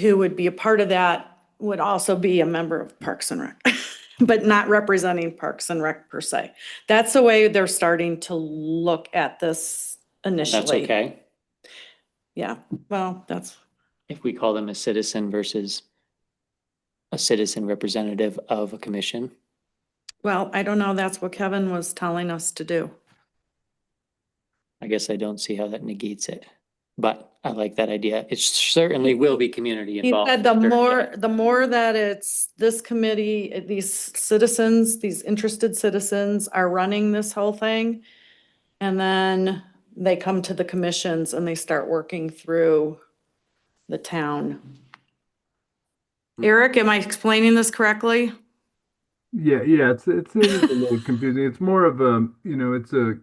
A: who would be a part of that would also be a member of Parks and Rec, but not representing Parks and Rec per se. That's the way they're starting to look at this initially.
G: That's okay.
A: Yeah, well,
G: If we call them a citizen versus a citizen representative of a commission.
A: well, I don't know, that's what Kevin was telling us to do.
G: I guess I don't see how that negates it, but I like that idea. It certainly will be community
A: He
G: involved.
A: said the more that it's this committee, these citizens, these interested citizens are running this whole thing, and then they come to the commissions and they start working through the town. Eric, am I explaining this correctly?
F: Yeah, it's a little confusing. It's more of a, it's a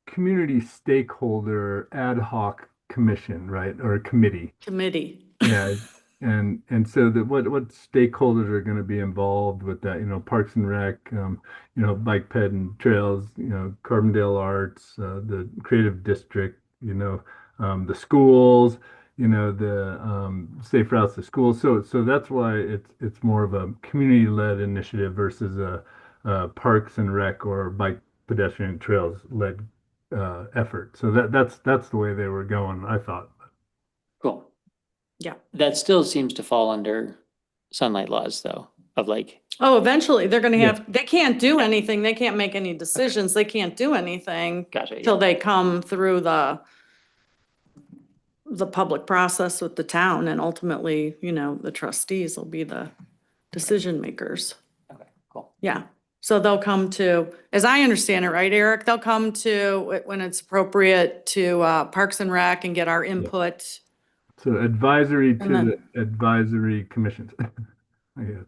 F: community stakeholder ad hoc commission, right? Or a committee.
A: Committee.
F: Yeah. And so what stakeholders are going to be involved with that, Parks and Rec, bike ped and trails, Carbondale Arts, the creative district, the schools, the safe routes to schools. So that's why it's more of a community-led initiative versus a Parks and Rec or bike pedestrian trails led effort. So that's the way they were going, I thought.
G: Cool.
A: Yeah.
G: That still seems to fall under sunlight laws though, of like,
A: Oh, eventually they're gonna
F: Yeah.
A: they can't do anything. They can't make any decisions. They can't do anything
G: gotcha,
A: till
G: yeah.
A: they come through the public process with the town, and ultimately, the trustees will be the decision makers.
G: Okay, cool.
A: Yeah. So they'll come to, as I understand it, right, Eric? They'll come to, when it's appropriate, to Parks and Rec and get our input.
F: So advisory
A: And
F: to
A: then-
F: the advisory commissions. I guess.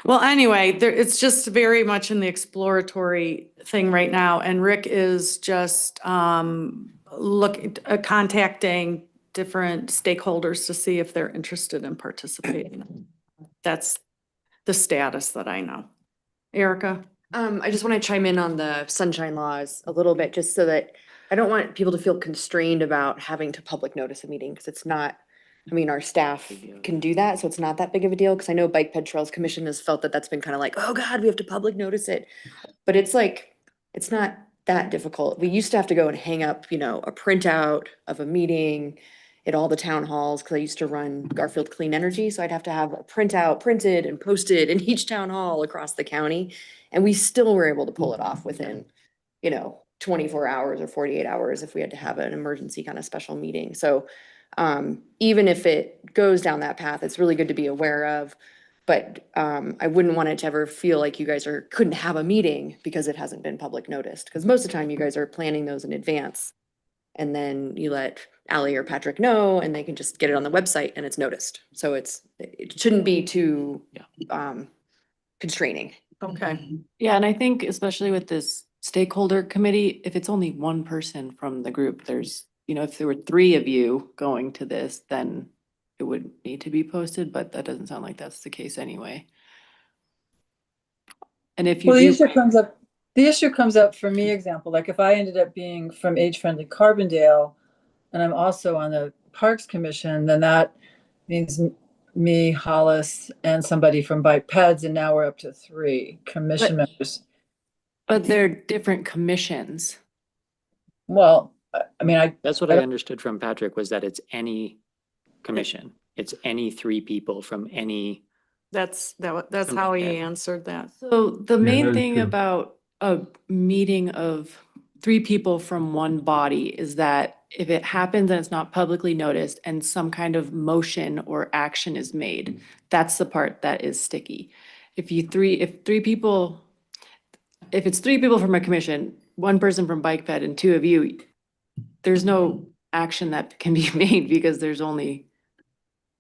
A: Well, anyway, it's just very much in the exploratory thing right now, and Rick is just contacting different stakeholders to see if they're interested in participating. That's the status that I know. Erica?
J: I just want to chime in on the sunshine laws a little bit, just so that I don't want people to feel constrained about having to public notice a meeting, because it's not, our staff can do that, so it's not that big of a deal, because I know Bike Ped Trails Commission has felt that that's been kind of like, oh God, we have to public notice it. But it's like, it's not that difficult. We used to have to go and hang up, a printout of a meeting at all the town halls, because I used to run Garfield Clean Energy, so I'd have to have a printout printed and posted in each town hall across the county. And we still were able to pull it off within, 24 hours or 48 hours if we had to have an emergency kind of special meeting. So even if it goes down that path, it's really good to be aware of. But I wouldn't want it to ever feel like you guys couldn't have a meeting because it hasn't been public noticed. Because most of the time you guys are planning those in advance. And then you let Ally or Patrick know, and they can just get it on the website and it's noticed. So it shouldn't be too constraining.
A: Okay.
K: Yeah, and I think especially with this stakeholder committee, if it's only one person from the group, there's, if there were 3 of you going to this, then it would need to be posted, but that doesn't sound like that's the case anyway. And if you
D: Well,
K: do.
D: the issue comes up for me, example, like if I ended up being from Age Friendly Carbondale and I'm also on the Parks Commission, then that means me, Hollis, and somebody from Bike Peds, and now we're up to 3 commission members.
K: But they're different commissions.
D: Well,
G: That's what I understood from Patrick, was that it's any commission. It's any 3 people from any.
A: That's how he answered that.
K: So the
F: that
K: main
F: is
K: thing
F: true.
K: about a meeting of 3 people from one body is that if it happens and it's not publicly noticed and some kind of motion or action is made, that's the part that is sticky. If it's 3 people from a commission, 1 person from Bike Ped and 2 of you, there's no action that can be made because there's only,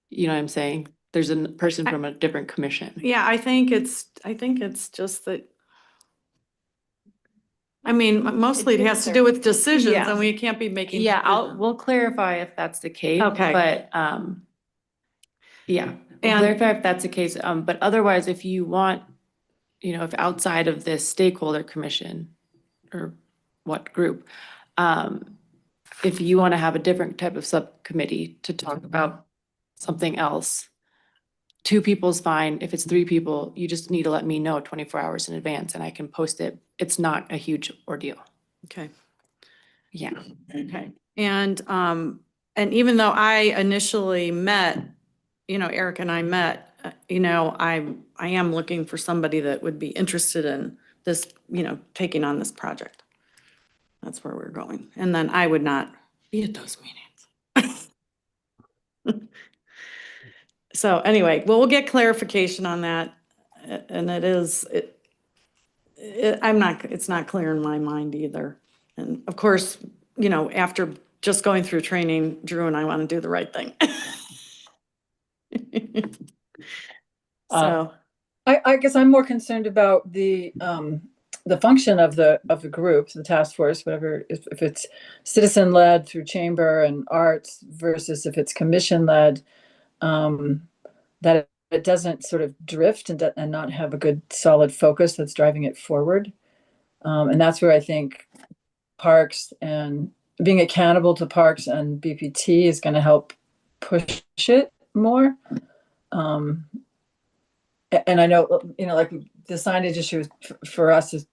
K: you know what I'm saying? there's a person from a different commission.
A: Yeah, I think it's just that. I mean, mostly it has to do with decisions
K: Yeah.
A: and we can't be making.
K: Yeah,
A: decisions.
K: we'll clarify if that's the case.
A: Okay.
K: But, yeah, we'll
A: And-
K: clarify if that's the case. But otherwise, if you want, if outside of this stakeholder commission or what group, if you want to have a different type of subcommittee to talk about something else, 2 people's fine. If it's 3 people, you just need to let me know 24 hours in advance and I can post it. It's not a huge ordeal.
A: Okay.
K: Yeah.
A: Okay. And even though I initially met, Eric and I met, I am looking for somebody that would be interested in this, taking on this project. That's where we're going. And then I would not be at those meetings. So anyway, we'll get clarification on that. And it's not clear in my mind either. And of course, after just going through training, Drew and I want to do the right thing. So,
D: I guess I'm more concerned about the function of the group, the task force, whatever, if it's citizen led through chamber and arts versus if it's commission led, that it doesn't sort of drift and not have a good solid focus that's driving it forward. And that's where I think parks and being accountable to parks and BPT is going to help push it more. And I know, like the signage issue for us has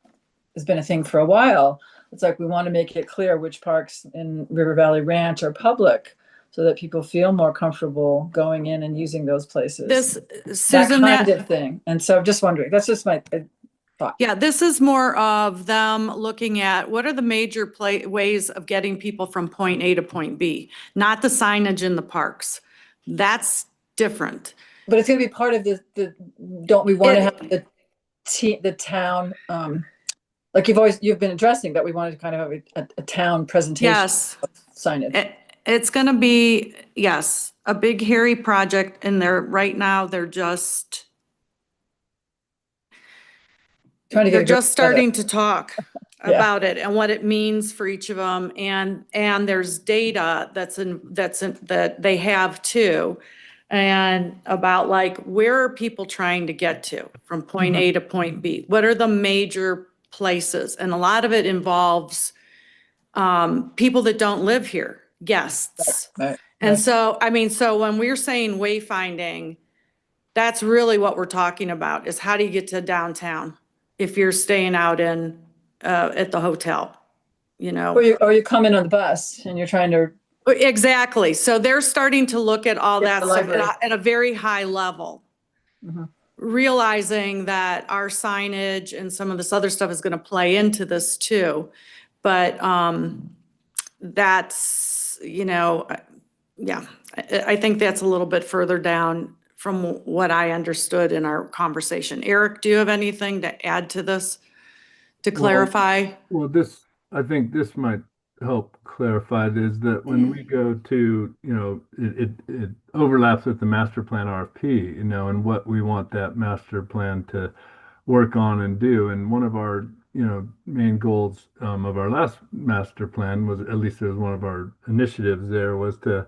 D: been a thing for a while. It's like we want to make it clear which parks in River Valley Ranch are public so that people feel more comfortable going in and using those places.
A: Susan,
D: that kind of thing. And so I'm just wondering, that's just my thought.
A: Yeah, this is more of them looking at what are the major ways of getting people from point A to point B, not the signage in the parks. That's different.
D: But it's going to be part of don't we want to have the town, like you've been addressing that we wanted to kind of have a town presentation.
A: Yes.
D: Signage.
A: It's going to be, yes, a big hairy project and right now they're just they're just starting to talk about it and what it means for each of them. And there's data that they have too. And about like, where are people trying to get to from point A to point B? What are the major places? And a lot of it involves people that don't live here, guests.
D: Right.
A: And so, so when we're saying wayfinding, that's really what we're talking about is how do you get to downtown if you're staying out at the hotel,
D: Or you come in on the bus and you're trying to.
A: Exactly. So they're starting to look at all that stuff at a very high level, realizing that our signage and some of this other stuff is going to play into this too. But that's, yeah, I think that's a little bit further down from what I understood in our conversation. Eric, do you have anything to add to this to clarify?
F: Well, I think this might help clarify is that when we go to, it overlaps with the master plan RFP, and what we want that master plan to work on and do. And one of our, main goals of our last master plan was, at least it was one of our initiatives there, was to,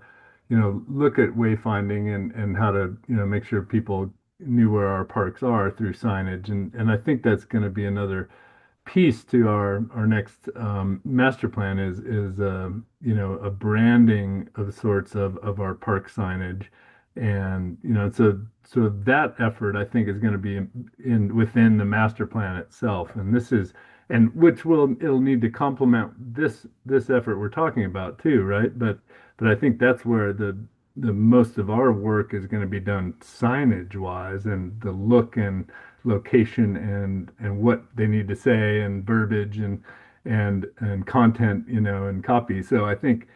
F: look at wayfinding and how to, make sure people knew where our parks are through signage. And I think that's going to be another piece to our next master plan is a branding of sorts of our park signage. And so that effort I think is going to be within the master plan itself, and it'll need to complement this effort we're talking about too, right? But I think that's where the most of our work is going to be done signage wise, and the look and location and what they need to say and verbiage and content, and copy. So I think,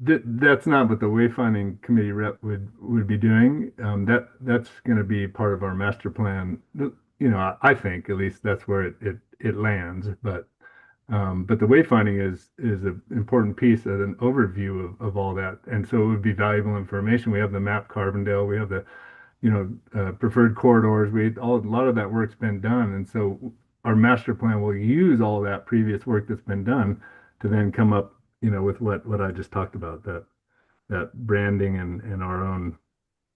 F: that's not what the wayfinding committee rep would be doing. That's going to be part of our master plan. I think at least that's where it lands. But But the wayfinding is an important piece of an overview of all that. And so it would be valuable information. We have the map Carbondale, we have the, preferred corridors. A lot of that work's been done. And so our master plan will use all that previous work that's been done to then come up, with what I just talked about, that branding and our own,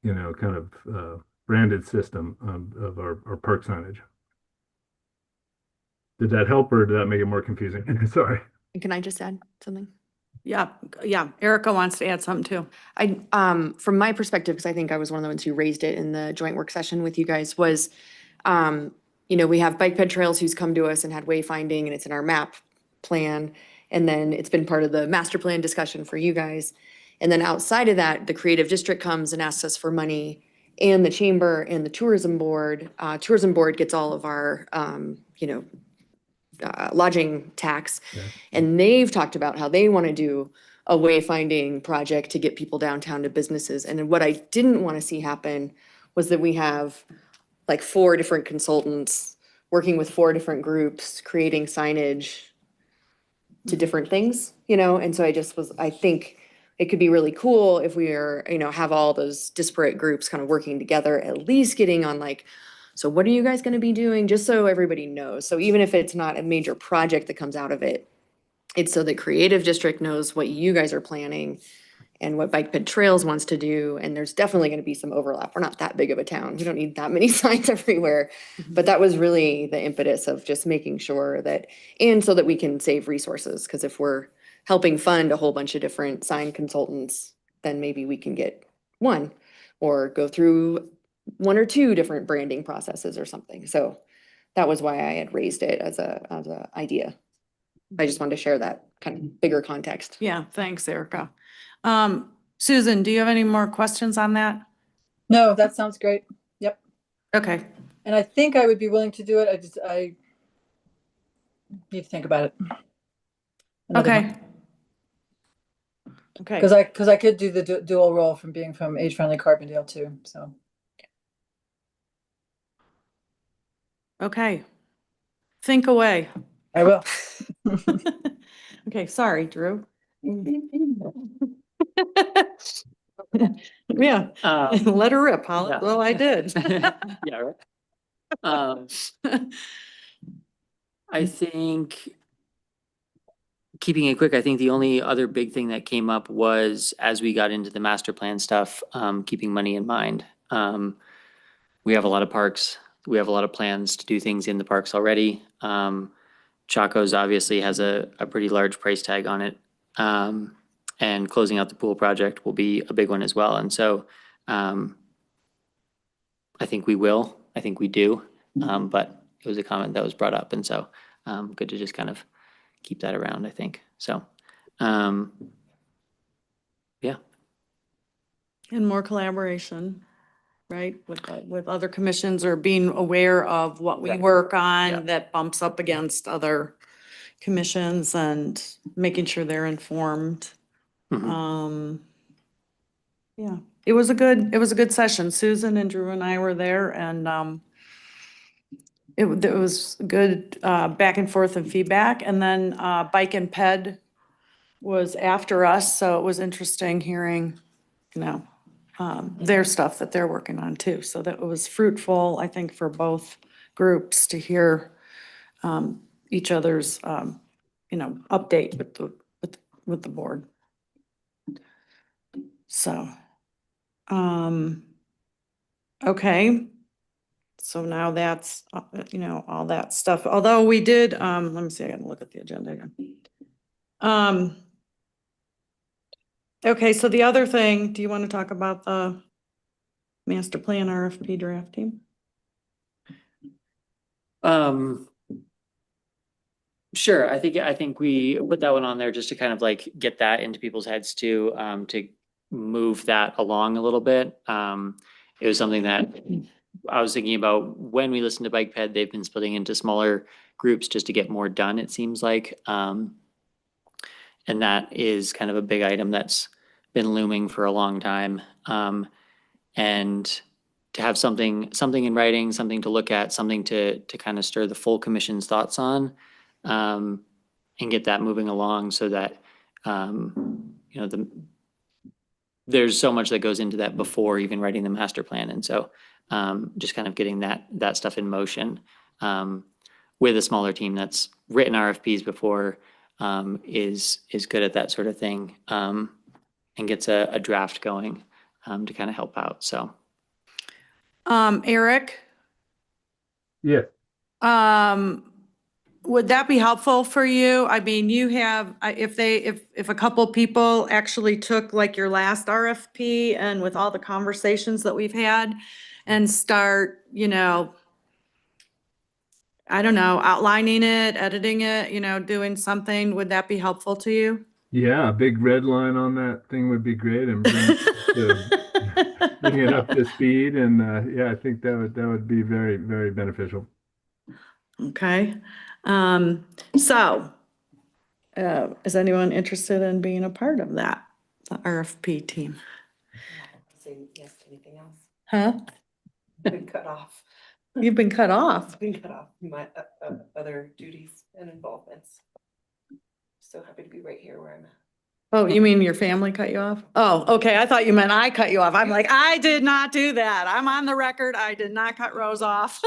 F: kind of branded system of our park signage. Did that help or did that make it more confusing? Sorry.
J: Can I just add something?
A: Yeah, yeah. Erica wants to add something too.
J: From my perspective, because I think I was one of the ones who raised it in the joint work session with you guys, was, we have bike ped trails who's come to us and had wayfinding, and it's in our map plan. And then it's been part of the master plan discussion for you guys. And then outside of that, the creative district comes and asks us for money, and the chamber and the tourism board. Tourism board gets all of our, lodging tax.
F: Yeah.
J: And they've talked about how they want to do a wayfinding project to get people downtown to businesses. And then what I didn't want to see happen was that we have like 4 different consultants working with 4 different groups, creating signage to different things, and so I think it could be really cool if we are, have all those disparate groups kind of working together, at least getting on like, so what are you guys going to be doing? Just so everybody knows. So even if it's not a major project that comes out of it, it's so the creative district knows what you guys are planning and what Bike Ped Trails wants to do. And there's definitely going to be some overlap. We're not that big of a town. We don't need that many signs everywhere. But that was really the impetus of just making sure that, and so that we can save resources. Because if we're helping fund a whole bunch of different sign consultants, then maybe we can get one or go through 1 or 2 different branding processes or something. So that was why I had raised it as a idea. I just wanted to share that kind of bigger context.
A: Yeah, thanks, Erica. Susan, do you have any more questions on that?
D: No, that sounds great. Yep.
A: Okay.
D: And I think I would be willing to do it. I need to think about it.
A: Okay. Okay.
D: Because I could do the dual role from being from Age Friendly Carbondale too, so.
A: Okay. Think away.
D: I will.
A: Okay, sorry, Drew. Yeah, let her rip, Holly.
G: yeah.
A: Well, I did.
G: Yeah, right. I think, keeping it quick, I think the only other big thing that came up was as we got into the master plan stuff, keeping money in mind. We have a lot of parks. We have a lot of plans to do things in the parks already. Chaco's obviously has a pretty large price tag on it. And closing out the pool project will be a big one as well. And so I think we will. I think we do. But it was a comment that was brought up. And so good to just kind of keep that around, I think. So, yeah.
A: And more collaboration, right? With other commissions or being aware of what we work on that bumps up against other commissions and making sure they're informed.
G: Mhm.
A: Yeah, it was a good session. Susan and Drew and I were there and it was good back and forth and feedback. And then Bike and Ped was after us, so it was interesting hearing, their stuff that they're working on too. So that was fruitful, I think, for both groups to hear each other's update with the board. So, okay. So now that's, all that stuff. Although we did, let me see, I gotta look at the agenda again. Okay, so the other thing, do you want to talk about the master plan RFP draft team?
G: Sure. I think we put that one on there just to kind of like get that into people's heads too, to move that along a little bit. It was something that I was thinking about when we listened to Bike Ped. They've been splitting into smaller groups just to get more done, it seems like. And that is kind of a big item that's been looming for a long time. And to have something in writing, something to look at, something to kind of stir the full commission's thoughts on, and get that moving along so that, you know, there's so much that goes into that before even writing the master plan. And so just kind of getting that stuff in motion with a smaller team that's written RFPs before is good at that sort of thing and gets a draft going to kind of help out. So.
A: Eric,
F: Yeah.
A: would that be helpful for you? I mean, you have, if a couple people actually took like your last RFP and with all the conversations that we've had and start, you know, I don't know, outlining it, editing it, you know, doing something, would that be helpful to you?
F: Yeah, a big red line on that thing would be great and bring it up to speed. And yeah, I think that would be very, very beneficial.
A: Okay. So, is anyone interested in being a part of that, the RFP team?
B: Say yes to anything else.
A: Huh?
B: Been cut off.
A: You've been cut off.
B: Been cut off from my other duties and involvements. So happy to be right here where I'm at.
A: Oh, you mean your family cut you off? Oh, okay. I thought you meant I cut you off. I'm like, I did not do that. I'm on the record. I did not cut Rose off.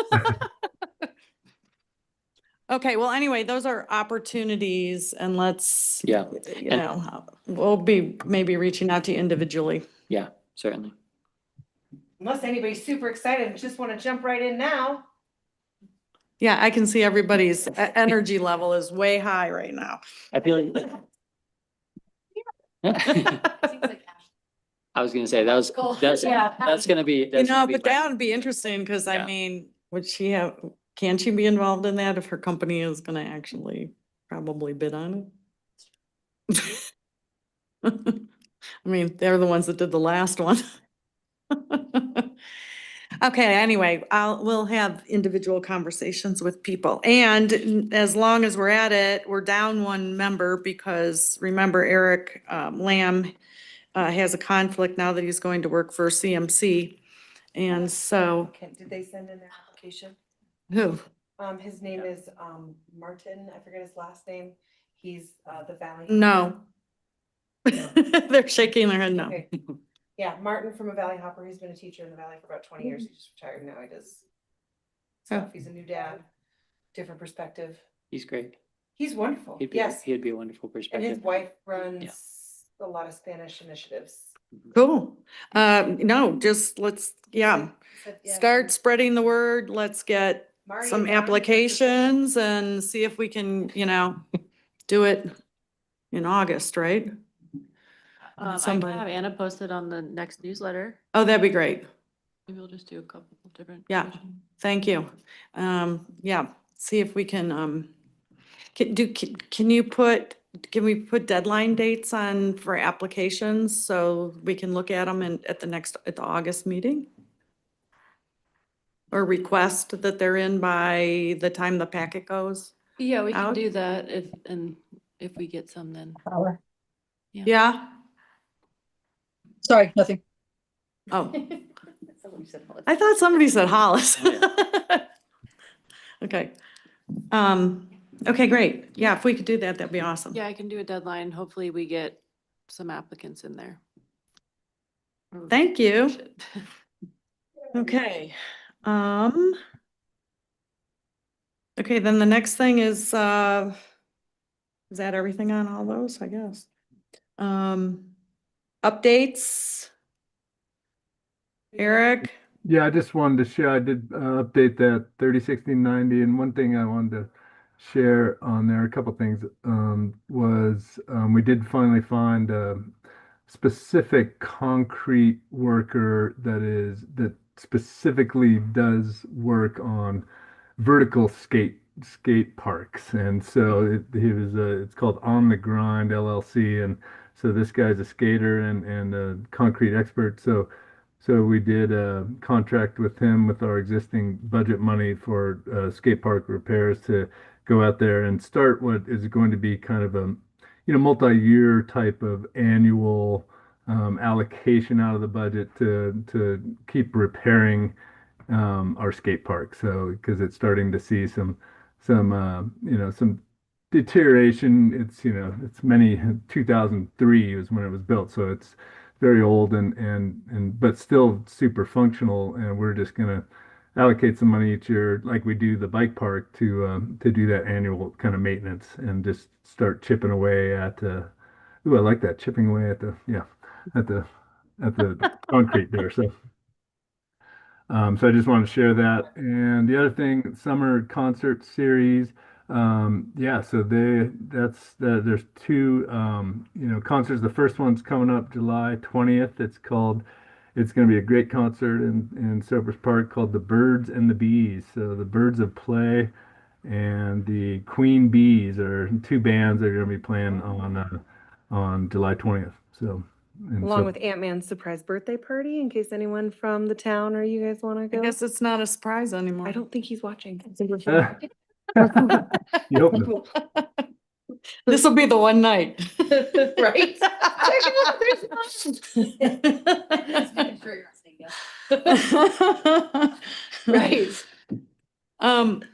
A: Okay, well, anyway, those are opportunities and let's,
G: Yeah.
A: you know, we'll be maybe reaching out to you individually.
G: Yeah, certainly.
B: Unless anybody's super excited and just want to jump right in now.
A: Yeah, I can see everybody's energy level is way high right now.
G: I feel like. I was gonna say that's gonna be.
A: You know, but that would be interesting because I mean, would she have, can she be involved in that if her company is gonna actually probably bid on it? I mean, they're the ones that did the last one. Okay, anyway, we'll have individual conversations with people. And as long as we're at it, we're down one member because remember Eric Lamb has a conflict now that he's going to work for CMC. And so.
B: Did they send in their application?
A: Who?
B: His name is Martin. I forget his last name. He's the Valley.
A: No. They're shaking their head no.
B: Okay. Yeah, Martin from a Valley Hopper. He's been a teacher in the Valley for about 20 years. He's just retired now. He does stuff. He's a new dad, different perspective.
G: He's great.
B: He's wonderful.
G: Yes. He'd be a wonderful
B: And
G: perspective.
B: his wife runs a lot of Spanish initiatives.
A: Cool. No, just let's, start spreading the word. Let's get
B: Marty
A: some
B: and Don.
A: applications and see if we can, you know, do it in August, right?
K: I can
A: Somebody-
K: have Anna posted on the next newsletter.
A: Oh, that'd be great.
K: Maybe we'll just do a couple of different.
A: Yeah.
K: commissions.
A: Thank you. Yeah, see if we can, can we put deadline dates on for applications so we can look at them at the August meeting? Or request that they're in by the time the packet goes?
K: Yeah, we can
A: Out?
K: do that if we get some then.
A: Yeah?
D: Sorry, nothing.
A: Oh, I thought somebody said Hollis. Okay. Okay, great. Yeah, if we could do that, that'd be awesome.
K: Yeah, I can do a deadline. Hopefully we get some applicants in there.
A: Thank you. Okay. Okay, then the next thing is that everything on all those, I guess? Updates? Eric?
F: Yeah, I just wanted to share, I did update that 30/60/90, and one thing I wanted to share on there, a couple things, was we did finally find a specific concrete worker that specifically does work on vertical skate parks. And so it's called On the Grind LLC. And so this guy's a skater and a concrete expert. So we did a contract with him with our existing budget money for skate park repairs to go out there and start what is going to be kind of a multi-year type of annual allocation out of the budget to keep repairing our skate park. So because it's starting to see some deterioration. It's, it's 2003 is when it was built, so it's very old and but still super functional. And we're just gonna allocate some money each year, like we do the bike park, to do that annual kind of maintenance and just start chipping away at. Ooh, I like that, chipping away at at the concrete there. So I just wanted to share that. And the other thing, summer concert series. Yeah, so there's two, concerts. The first one's coming up July 20th. It's going to be a great concert in Soapers Park called The Birds and the Bees. So the Birds of Play and the Queen Bees are two bands that are going to be playing on July 20th. So.
B: Along with Ant-Man's surprise birthday party, in case anyone from the town or you guys want to
A: I
B: go.
A: guess it's not a surprise anymore.
B: I don't think he's watching.
F: You hope so.
A: This will be the one night.
B: Right? Right.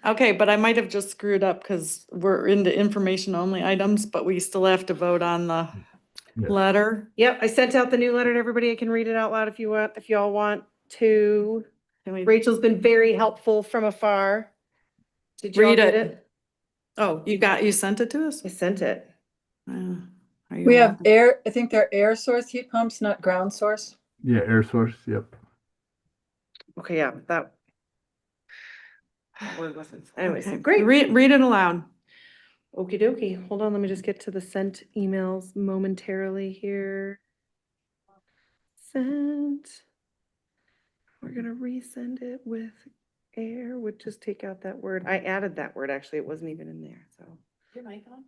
A: Okay, but I might have just screwed up because we're into information only items, but we still have to vote on the
F: Yeah.
A: letter.
B: Yep, I sent out the new letter to everybody. I can read it out loud if you want, if y'all want to.
A: Can we
B: Rachel's been very helpful from afar. Did you all
A: read
B: get
A: it?
B: it?
A: Oh, you sent it to us?
B: I sent it.
A: Are you
D: We have
A: on?
D: air, I think they're air source heat pumps, not ground source.
F: Yeah, air source. Yep.
B: Okay, yeah, that. Word wasn't. Anyways,
A: Okay,
B: great.
A: Read it aloud.
B: Okie dokie. Hold on, let me just get to the sent emails momentarily here. Sent. We're gonna resend it with air, would just take out that word. I added that word, actually. It wasn't even in there, so.
K: Your mic on?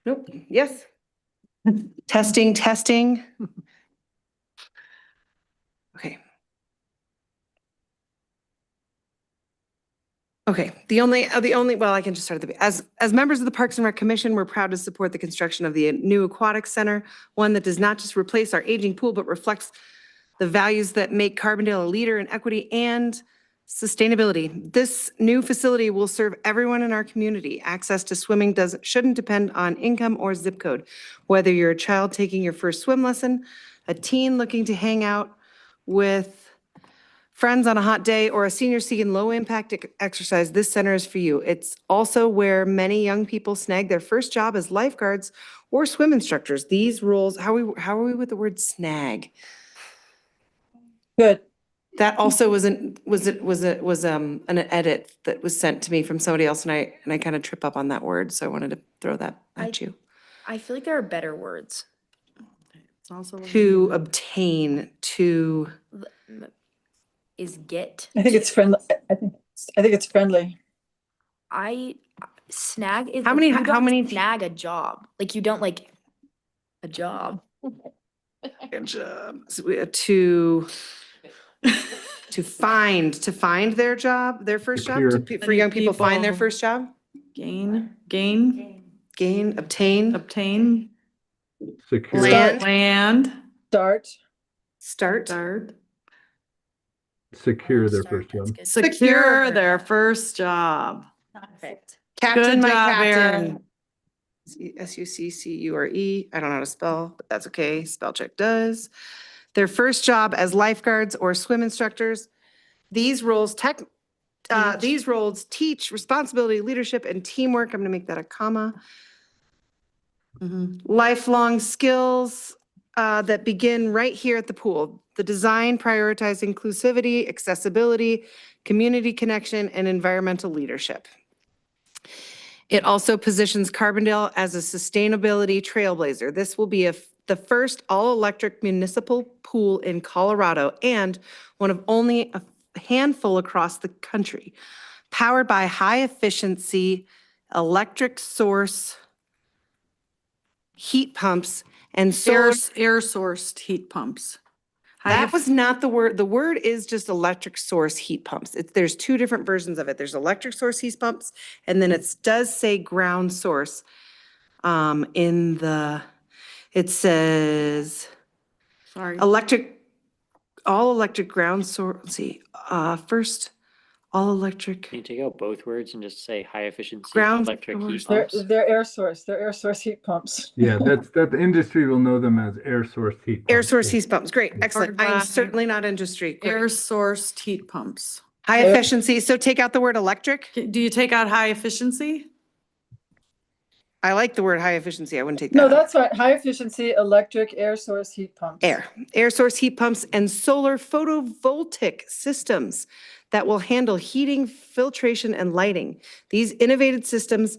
B: Nope, yes. Testing, testing. Okay. Okay, well, I can just start at the, as members of the Parks and Rec Commission, we're proud to support the construction of the new Aquatics Center, one that does not just replace our aging pool, but reflects the values that make Carbondale a leader in equity and sustainability. This new facility will serve everyone in our community. Access to swimming shouldn't depend on income or zip code. Whether you're a child taking your first swim lesson, a teen looking to hang out with friends on a hot day, or a senior seeking low-impact exercise, this center is for you. It's also where many young people snag their first job as lifeguards or swim instructors. These roles, how are we with the word snag?
D: Good.
B: That also was an edit that was sent to me from somebody else, and I kind of trip up on that word, so I wanted to throw that at you.
H: I feel like there are better words.
A: It's also
B: To obtain, to.
H: Is get.
D: I think it's friendly. I think it's friendly.
H: Snag is.
B: How
H: like,
B: many-
H: you
B: how
H: don't
B: many-
H: snag a job? Like you don't like a job.
B: Good job. To find their job, their first job,
F: Secure.
B: for young people find their
A: People-
B: first job,
A: gain,
B: obtain,
F: Secure.
B: land,
D: Start.
F: Secure their first job.
A: secure their first job.
H: Perfect.
B: captain,
A: Good
B: my
A: job,
B: captain.
A: Erin.
B: Succure. I don't know how to spell, but that's okay. Spell check does. Their first job as lifeguards or swim instructors. These roles teach responsibility, leadership, and teamwork. I'm gonna make that a comma. Lifelong skills that begin right here at the pool. The design prioritizes inclusivity, accessibility, community connection, and environmental leadership. It also positions Carbondale as a sustainability trailblazer. This will be the first all-electric municipal pool in Colorado and one of only a handful across the country, powered by high-efficiency electric source heat pumps and solar.
A: Air sourced heat pumps.
B: That was not the word. The word is just electric source heat pumps. There's two different versions of it. There's electric source heat pumps, and then it does say ground source. It says
A: Sorry.
B: all electric ground source, let's see, first All electric.
G: Can you take out both words and just say high efficiency
B: Ground
G: electric heat
D: They're,
G: pumps?
D: they're air source, they're air source heat pumps.
F: Yeah, that the industry will know them as air source heat
B: Air
F: pumps.
B: source heat pumps. Great, excellent. I am
A: Or
B: certainly not industry. Great.
A: Air sourced heat pumps.
B: High efficiency. So take out the word electric.
A: Do you take out high efficiency?
B: I like the word high efficiency. I wouldn't take that
D: No,
B: out.
D: that's fine. High efficiency electric air source heat pumps.
B: Air source heat pumps and solar photovoltaic systems that will handle heating, filtration, and lighting. These innovative systems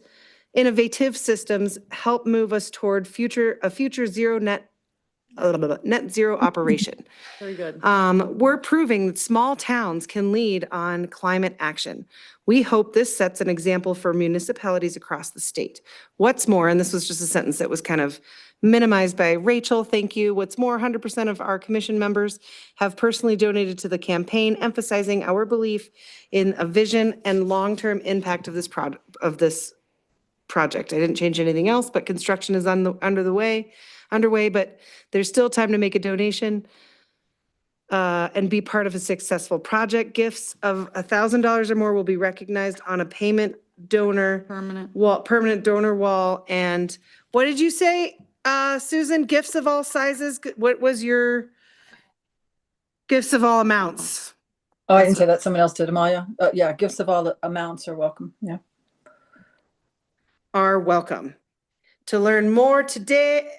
B: help move us toward a future net zero operation.
A: Very good.
B: We're proving that small towns can lead on climate action. We hope this sets an example for municipalities across the state. What's more, and this was just a sentence that was kind of minimized by Rachel, thank you. What's more, 100% of our commission members have personally donated to the campaign, emphasizing our belief in a vision and long-term impact of this project. I didn't change anything else, but construction is underway, but there's still time to make a donation and be part of a successful project. Gifts of $1,000 or more will be recognized on a permanent donor wall. And what did you say, Susan? Gifts of all sizes? What was your gifts of all amounts?
D: Oh, I didn't say that. Someone else did. Amalia. Yeah, gifts of all the amounts are welcome. Yeah.
B: Are welcome. To learn more today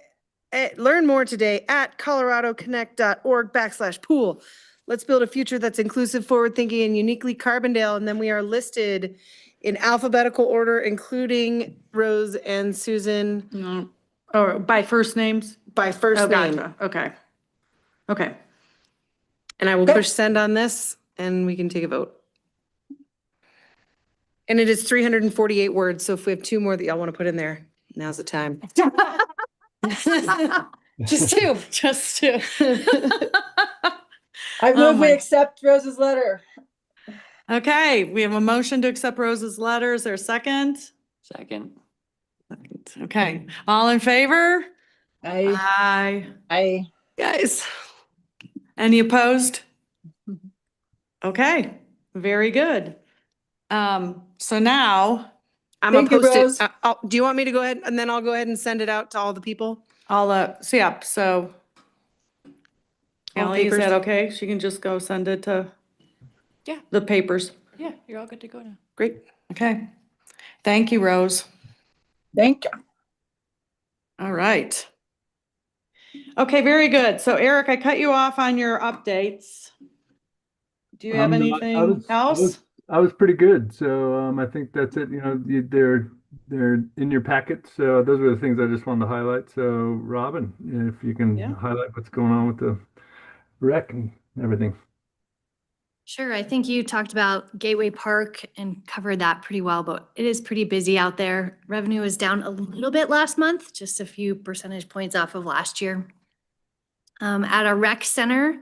B: at coloradoconnect.org/pool. Let's build a future that's inclusive, forward-thinking, and uniquely Carbondale. And then we are listed in alphabetical order, including Rose and Susan.
A: No. Oh, by first names?
B: By first
A: Oh,
B: name.
A: gotcha. Okay. Okay.
B: And I will push send on this and we can take a vote. And it is 348 words. So if we have two more that y'all want to put in there, now's the time.
A: Just two. Just two.
D: I
A: Oh
D: move we
A: my-
D: accept Rose's letter.
A: Okay, we have a motion to accept Rose's letter. Is there a second?
G: Second.
A: Okay, all in favor?
D: I
A: Aye. Guys, any opposed? Okay, very good. So now
B: I'm gonna
D: Thank you,
B: post
D: Rose.
B: it. Do you want me to go ahead and then I'll go ahead and send it out to all the people?
A: I'll, so.
B: All
A: Ally, is
B: papers?
A: that okay? She can just go send it to
K: Yeah.
A: the papers.
K: Yeah, you're all good to go now.
B: Great.
A: Okay. Thank you, Rose.
D: Thank you.
A: All right. Okay, very good. So Eric, I cut you off on your updates. Do you have
F: I
A: anything else?
F: I was pretty good. So I think that's it. They're in your packet. So those were the things I just wanted to highlight. So Robin, if you can
A: Yeah.
F: highlight what's going on with the rec and everything.
L: Sure. I think you talked about Gateway Park and covered that pretty well, but it is pretty busy out there. Revenue is down a little bit last month, just a few percentage points off of last year. At our rec center,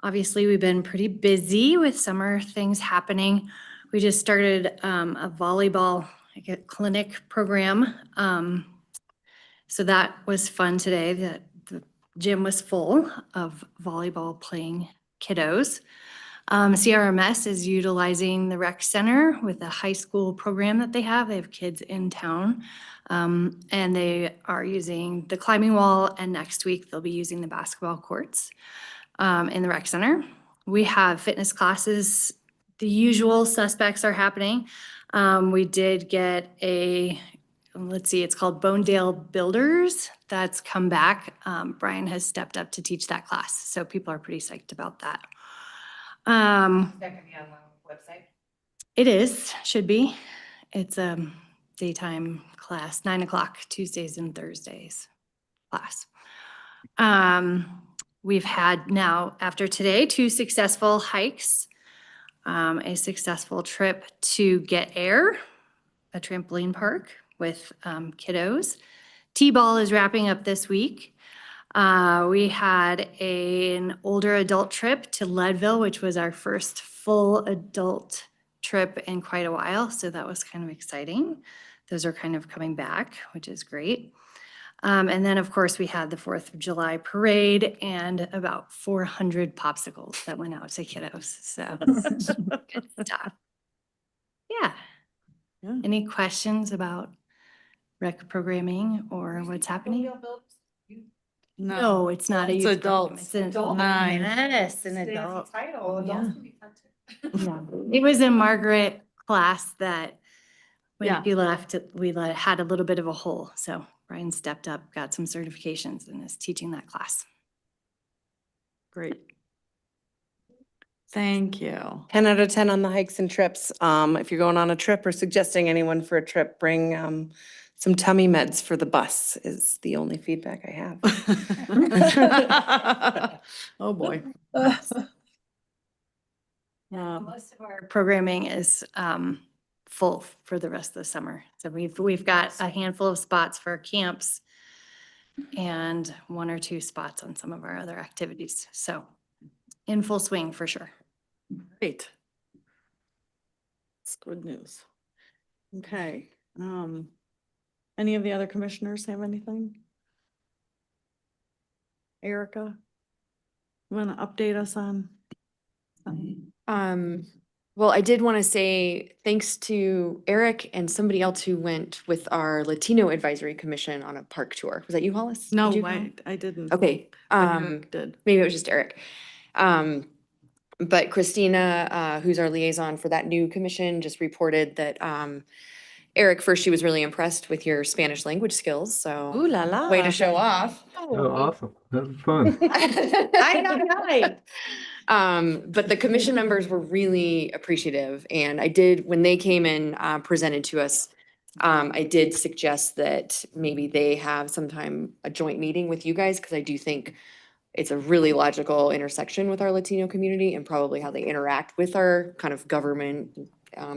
L: obviously we've been pretty busy with summer things happening. We just started a volleyball clinic program. So that was fun today. The gym was full of volleyball playing kiddos. CRMS is utilizing the rec center with a high school program that they have. They have kids in town. And they are using the climbing wall, and next week they'll be using the basketball courts in the rec center. We have fitness classes. The usual suspects are happening. We did get it's called Carbondale Builders. That's come back. Brian has stepped up to teach that class. So people are pretty psyched about that.
B: That can be on the website.
L: It is, should be. It's a daytime class, 9 o'clock, Tuesdays and Thursdays class. We've had now, after today, 2 successful hikes, a successful trip to Get Air, a trampoline park with kiddos. T-ball is wrapping up this week. We had an older adult trip to Leadville, which was our first full adult trip in quite a while. So that was kind of exciting. Those are kind of coming back, which is great. And then, of course, we had the 4th of July parade and about 400 popsicles that went out to kiddos. So good stuff. Yeah.
A: Yeah.
L: Any questions about rec programming or what's happening? No, it's not a
A: It's
L: youth program.
A: adults.
L: It's an adult.
A: Nine.
L: Yes, an adult. Yeah. Yeah. It was a Margaret class that when
A: Yeah.
L: she left, had a little bit of a hole. So Brian stepped up, got some certifications and is teaching that class.
A: Great. Thank you.
B: 10 out of 10 on the hikes and trips. If you're going on a trip or suggesting anyone for a trip, bring some tummy meds for the bus is the only feedback I have.
A: Oh, boy.
L: Most of our programming is full for the rest of the summer. So we've got a handful of spots for camps and 1 or 2 spots on some of our other activities. So in full swing for sure.
A: Great. That's good news. Okay. Any of the other commissioners have anything? Erica? You want to update us on?
J: Well, I did want to say thanks to Eric and somebody else who went with our Latino Advisory Commission on a park tour. Was that you, Hollis?
A: No,
J: Did you go?
A: I didn't.
J: Okay.
A: But Eric did.
J: Maybe it was just Eric. But Christina, who's our liaison for that new commission, just reported that Eric, first, she was really impressed with your Spanish language skills. So
B: Ooh la la.
J: way to show off.
F: Oh, awesome. That was fun.
J: But the commission members were really appreciative, and I did, when they came in, presented to us, I did suggest that maybe they have sometime a joint meeting with you guys, because I do think it's a really logical intersection with our Latino community and probably how they interact with our kind of government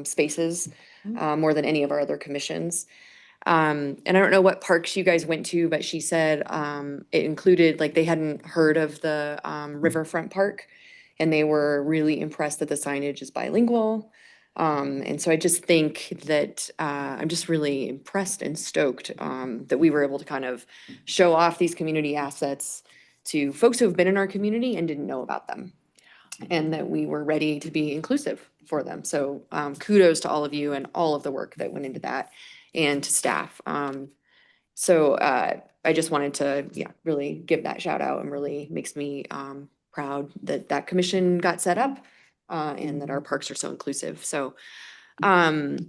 J: spaces more than any of our other commissions. And I don't know what parks you guys went to, but she said it included, like, they hadn't heard of the Riverfront Park, and they were really impressed that the signage is bilingual. And so I just think that I'm just really impressed and stoked that we were able to kind of show off these community assets to folks who have been in our community and didn't know about them, and that we were ready to be inclusive for them. So kudos to all of you and all of the work that went into that, and to staff. So I just wanted to, really give that shout out, and really makes me proud that that commission got set up and that our parks are so inclusive. So we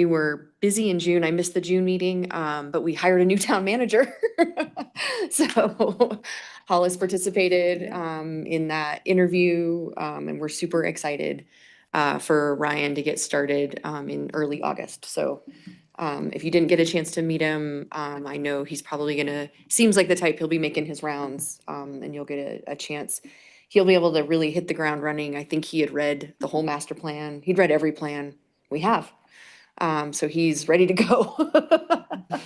J: were busy in June. I missed the June meeting, but we hired a new town manager. So Hollis participated in that interview, and we're super excited for Ryan to get started in early August. So if you didn't get a chance to meet him, I know he's probably seems like the type, he'll be making his rounds, and you'll get a chance. He'll be able to really hit the ground running. I think he had read the whole master plan. He'd read every plan we have. So he's ready to go.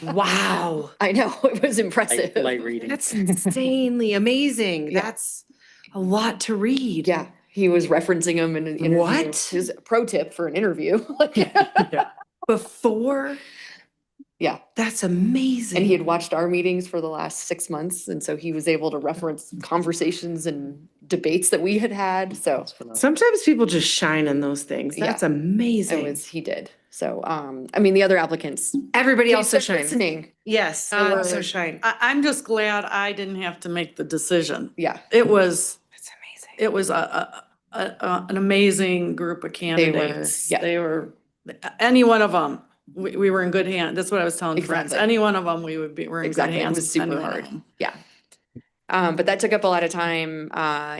B: Wow. I know, it was impressive.
G: Light reading.
B: That's insanely amazing.
J: Yeah.
B: That's a lot to read.
J: Yeah, he was referencing him in an interview.
B: What?
J: His pro tip for an interview.
B: Before?
J: Yeah.
B: That's amazing.
J: And he had watched our meetings for the last 6 months, and so he was able to reference conversations and debates that we had had, so.
B: Sometimes people just shine in those things. That's amazing.
J: He did. So, the other applicants.
B: Everybody also
J: keep
B: shines.
J: listening.
B: Yes, they also shine.
A: I'm just glad I didn't have to make the decision.
J: Yeah.
A: It was,
B: That's amazing.
A: it was an amazing group of candidates.
J: yeah.
A: They were, any one of them, we were in good hands. That's what I was telling friends.
J: Exactly.
A: Any one of them, we're in good
J: Exactly. It
A: hands.
J: was super
A: any one of
J: hard.
A: them.
J: Yeah. But that took up a lot of time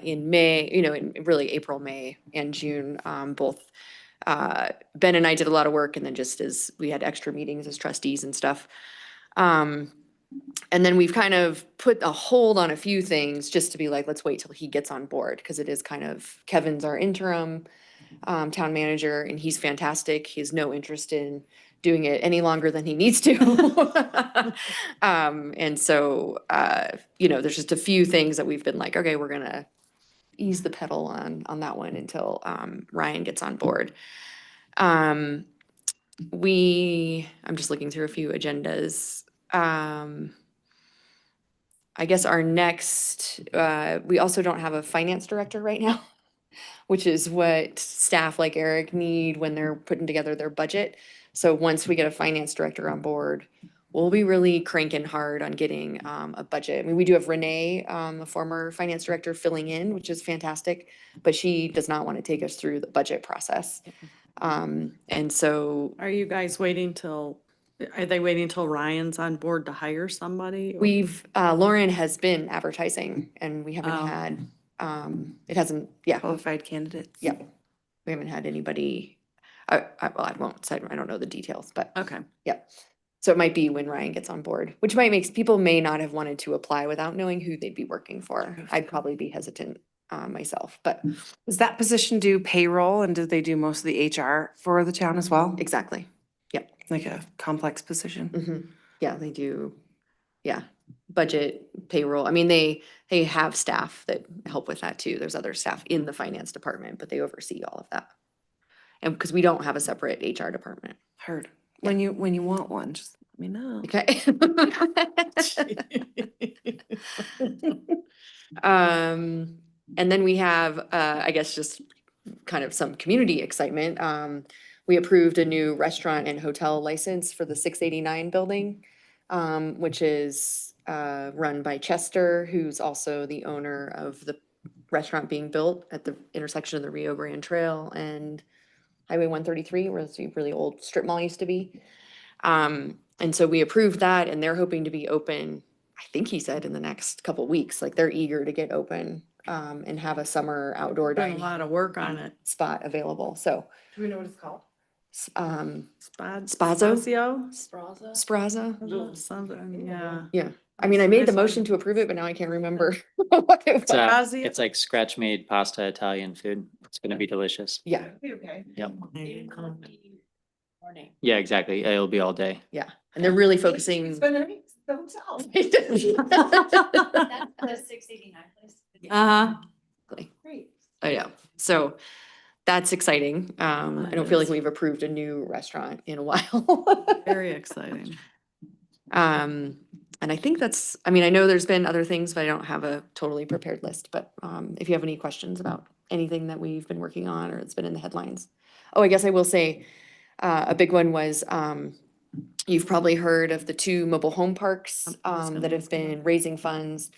J: in May, in really April, May, and June. Both Ben and I did a lot of work, and then just as we had extra meetings as trustees and stuff. And then we've kind of put a hold on a few things just to be like, let's wait till he gets on board, because it is kind of, Kevin's our interim town manager, and he's fantastic. He has no interest in doing it any longer than he needs to. And so, there's just a few things that we've been like, okay, we're gonna ease the pedal on that one until Ryan gets on board. I'm just looking through a few agendas. I guess our next, we also don't have a finance director right now. which is what staff like Eric need when they're putting together their budget. So once we get a finance director on board, we'll be really cranking hard on getting a budget. I mean, we do have Renee, a former finance director, filling in, which is fantastic, but she does not want to take us through the budget process. And so
A: Are you guys waiting till, are they waiting till Ryan's on board to hire somebody? or-
J: we've, Lauren has been advertising and we haven't
A: Oh.
J: had, it hasn't, yeah,
B: Qualified candidates.
J: yeah. We haven't had anybody, well, I won't say, I don't know the details, but
A: Okay.
J: yeah. So it might be when Ryan gets on board, which might make, people may not have wanted to apply without knowing who they'd be working for. I'd probably be hesitant myself, but
B: Does that position do payroll and do they do most of the HR for the town as well?
J: exactly.
B: Like a complex position?
J: Mhm. Yeah, they do. Yeah, budget, payroll. I mean, they have staff that help with that too. There's other staff in the finance department, but they oversee all of that. And because we don't have a separate HR department.
B: Heard. When you want one, just let me know.
J: Okay. And then we have, I guess, just kind of some community excitement. We approved a new restaurant and hotel license for the 689 building, which is run by Chester, who's also the owner of the restaurant being built at the intersection of the Rio Grande Trail and Highway 133, where the really old strip mall used to be. And so we approved that and they're hoping to be open, I think he said in the next couple weeks, like they're eager to get open and have a summer outdoor
A: Doing a
J: dining
A: lot of work on it.
J: spot available. So,
B: Do we know what it's called?
J: Spazio?
A: Spazio?
J: Spraza?
A: Something, yeah.
J: Yeah. I mean, I made the
A: Nice
J: motion
A: one.
J: to approve it, but now I can't remember what it was.
A: Spazio?
G: It's like scratch made pasta Italian food. It's gonna be delicious.
J: Yeah,
K: Okay.
G: Yep.
K: Morning.
G: Yeah, exactly. It'll be all day.
J: yeah. And they're really focusing.
C: That's the 689 place.
A: Uh-huh.
K: Great.
J: I know. So that's exciting. I don't feel like we've approved a new restaurant in a while.
A: Very exciting.
J: And I think that's, I mean, I know there's been other things, but I don't have a totally prepared list, but, if you have any questions about anything that we've been working on or it's been in the headlines. Oh, I guess I will say, a big one was, you've probably heard of the 2 mobile home parks, that have been raising funds.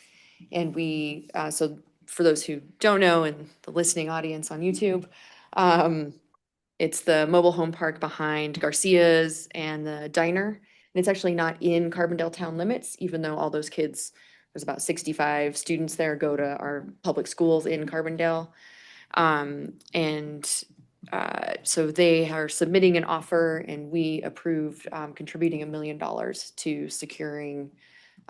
J: And we, so for those who don't know and the listening audience on YouTube, it's the mobile home park behind Garcia's and the diner. And it's actually not in Carbondale town limits, even though all those kids, there's about 65 students there, go to our public schools in Carbondale. So they are submitting an offer and we approved contributing $1 million to securing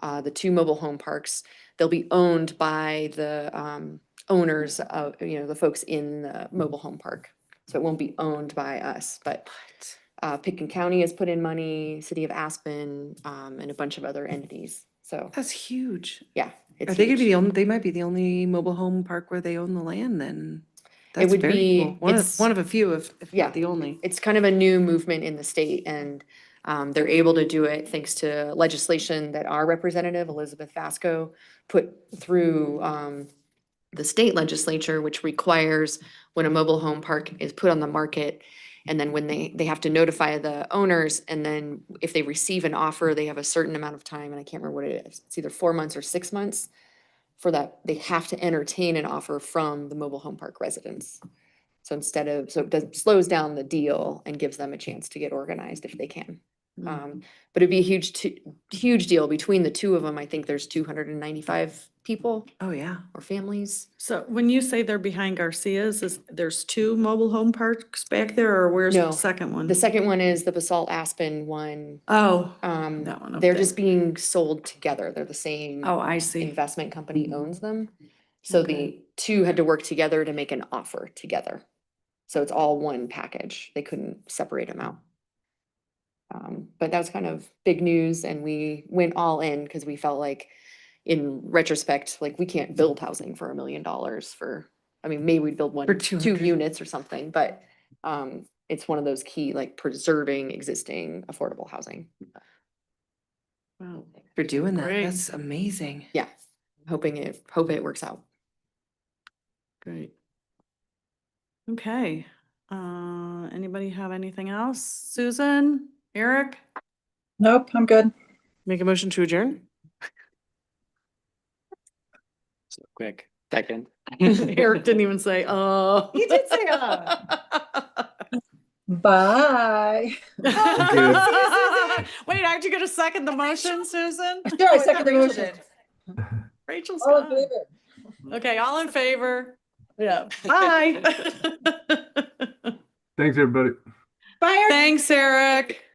J: the 2 mobile home parks. They'll be owned by the owners of, the folks in the mobile home park. So it won't be owned by us, but Pitkin County has put in money, City of Aspen, and a bunch of other entities. So,
B: That's huge.
J: yeah. It's
B: Are they gonna be
J: huge.
B: the only, they might be the only mobile home park where they own the land then? That's
J: would
B: very
J: be-
B: cool. One
J: it's-
B: of a few, if
J: Yeah.
B: not the only.
J: It's kind of a new movement in the state and they're able to do it thanks to legislation that our representative, Elizabeth Vasco, put through the state legislature, which requires when a mobile home park is put on the market, and then when they have to notify the owners, and then if they receive an offer, they have a certain amount of time, and I can't remember what it is. It's either 4 months or 6 months. For that, they have to entertain an offer from the mobile home park residents. So it slows down the deal and gives them a chance to get organized if they can. But it'd be a huge deal between the 2 of them. I think there's 295 people
B: Oh, yeah.
J: or families.
A: So when you say they're behind Garcia's, there's 2 mobile home parks back there, or where's
J: No,
A: the second one?
J: The second one is the Basalt Aspen one.
A: Oh, that one up
J: They're
A: there.
J: just being sold together. They're the same
A: Oh, I see.
J: investment company owns them. So the 2 had to work together to make an offer together. So it's all one package. They couldn't separate them out. But that was kind of big news and we went all in because we felt like in retrospect, like we can't build housing for $1 million I mean, maybe we'd build one,
B: For
J: 2
B: 200.
J: units or something, but it's one of those key, like preserving existing affordable housing.
A: Wow,
B: For doing that,
A: Great.
B: that's amazing.
J: Yeah, hope it works out.
A: great. Okay, anybody have anything else? Susan, Eric,
D: Nope, I'm good.
B: Make a motion to adjourn?
G: So quick. Second.
A: Eric didn't even say, oh.
B: He did say,
D: Bye.
A: Wait, aren't you gonna second the motion, Susan?
D: Sure, I second the motion.
A: Rachel's
D: All in
A: gone.
D: favor?
A: Okay, all in favor? Yeah. Bye.
F: Thanks, everybody.
A: Thanks, Eric.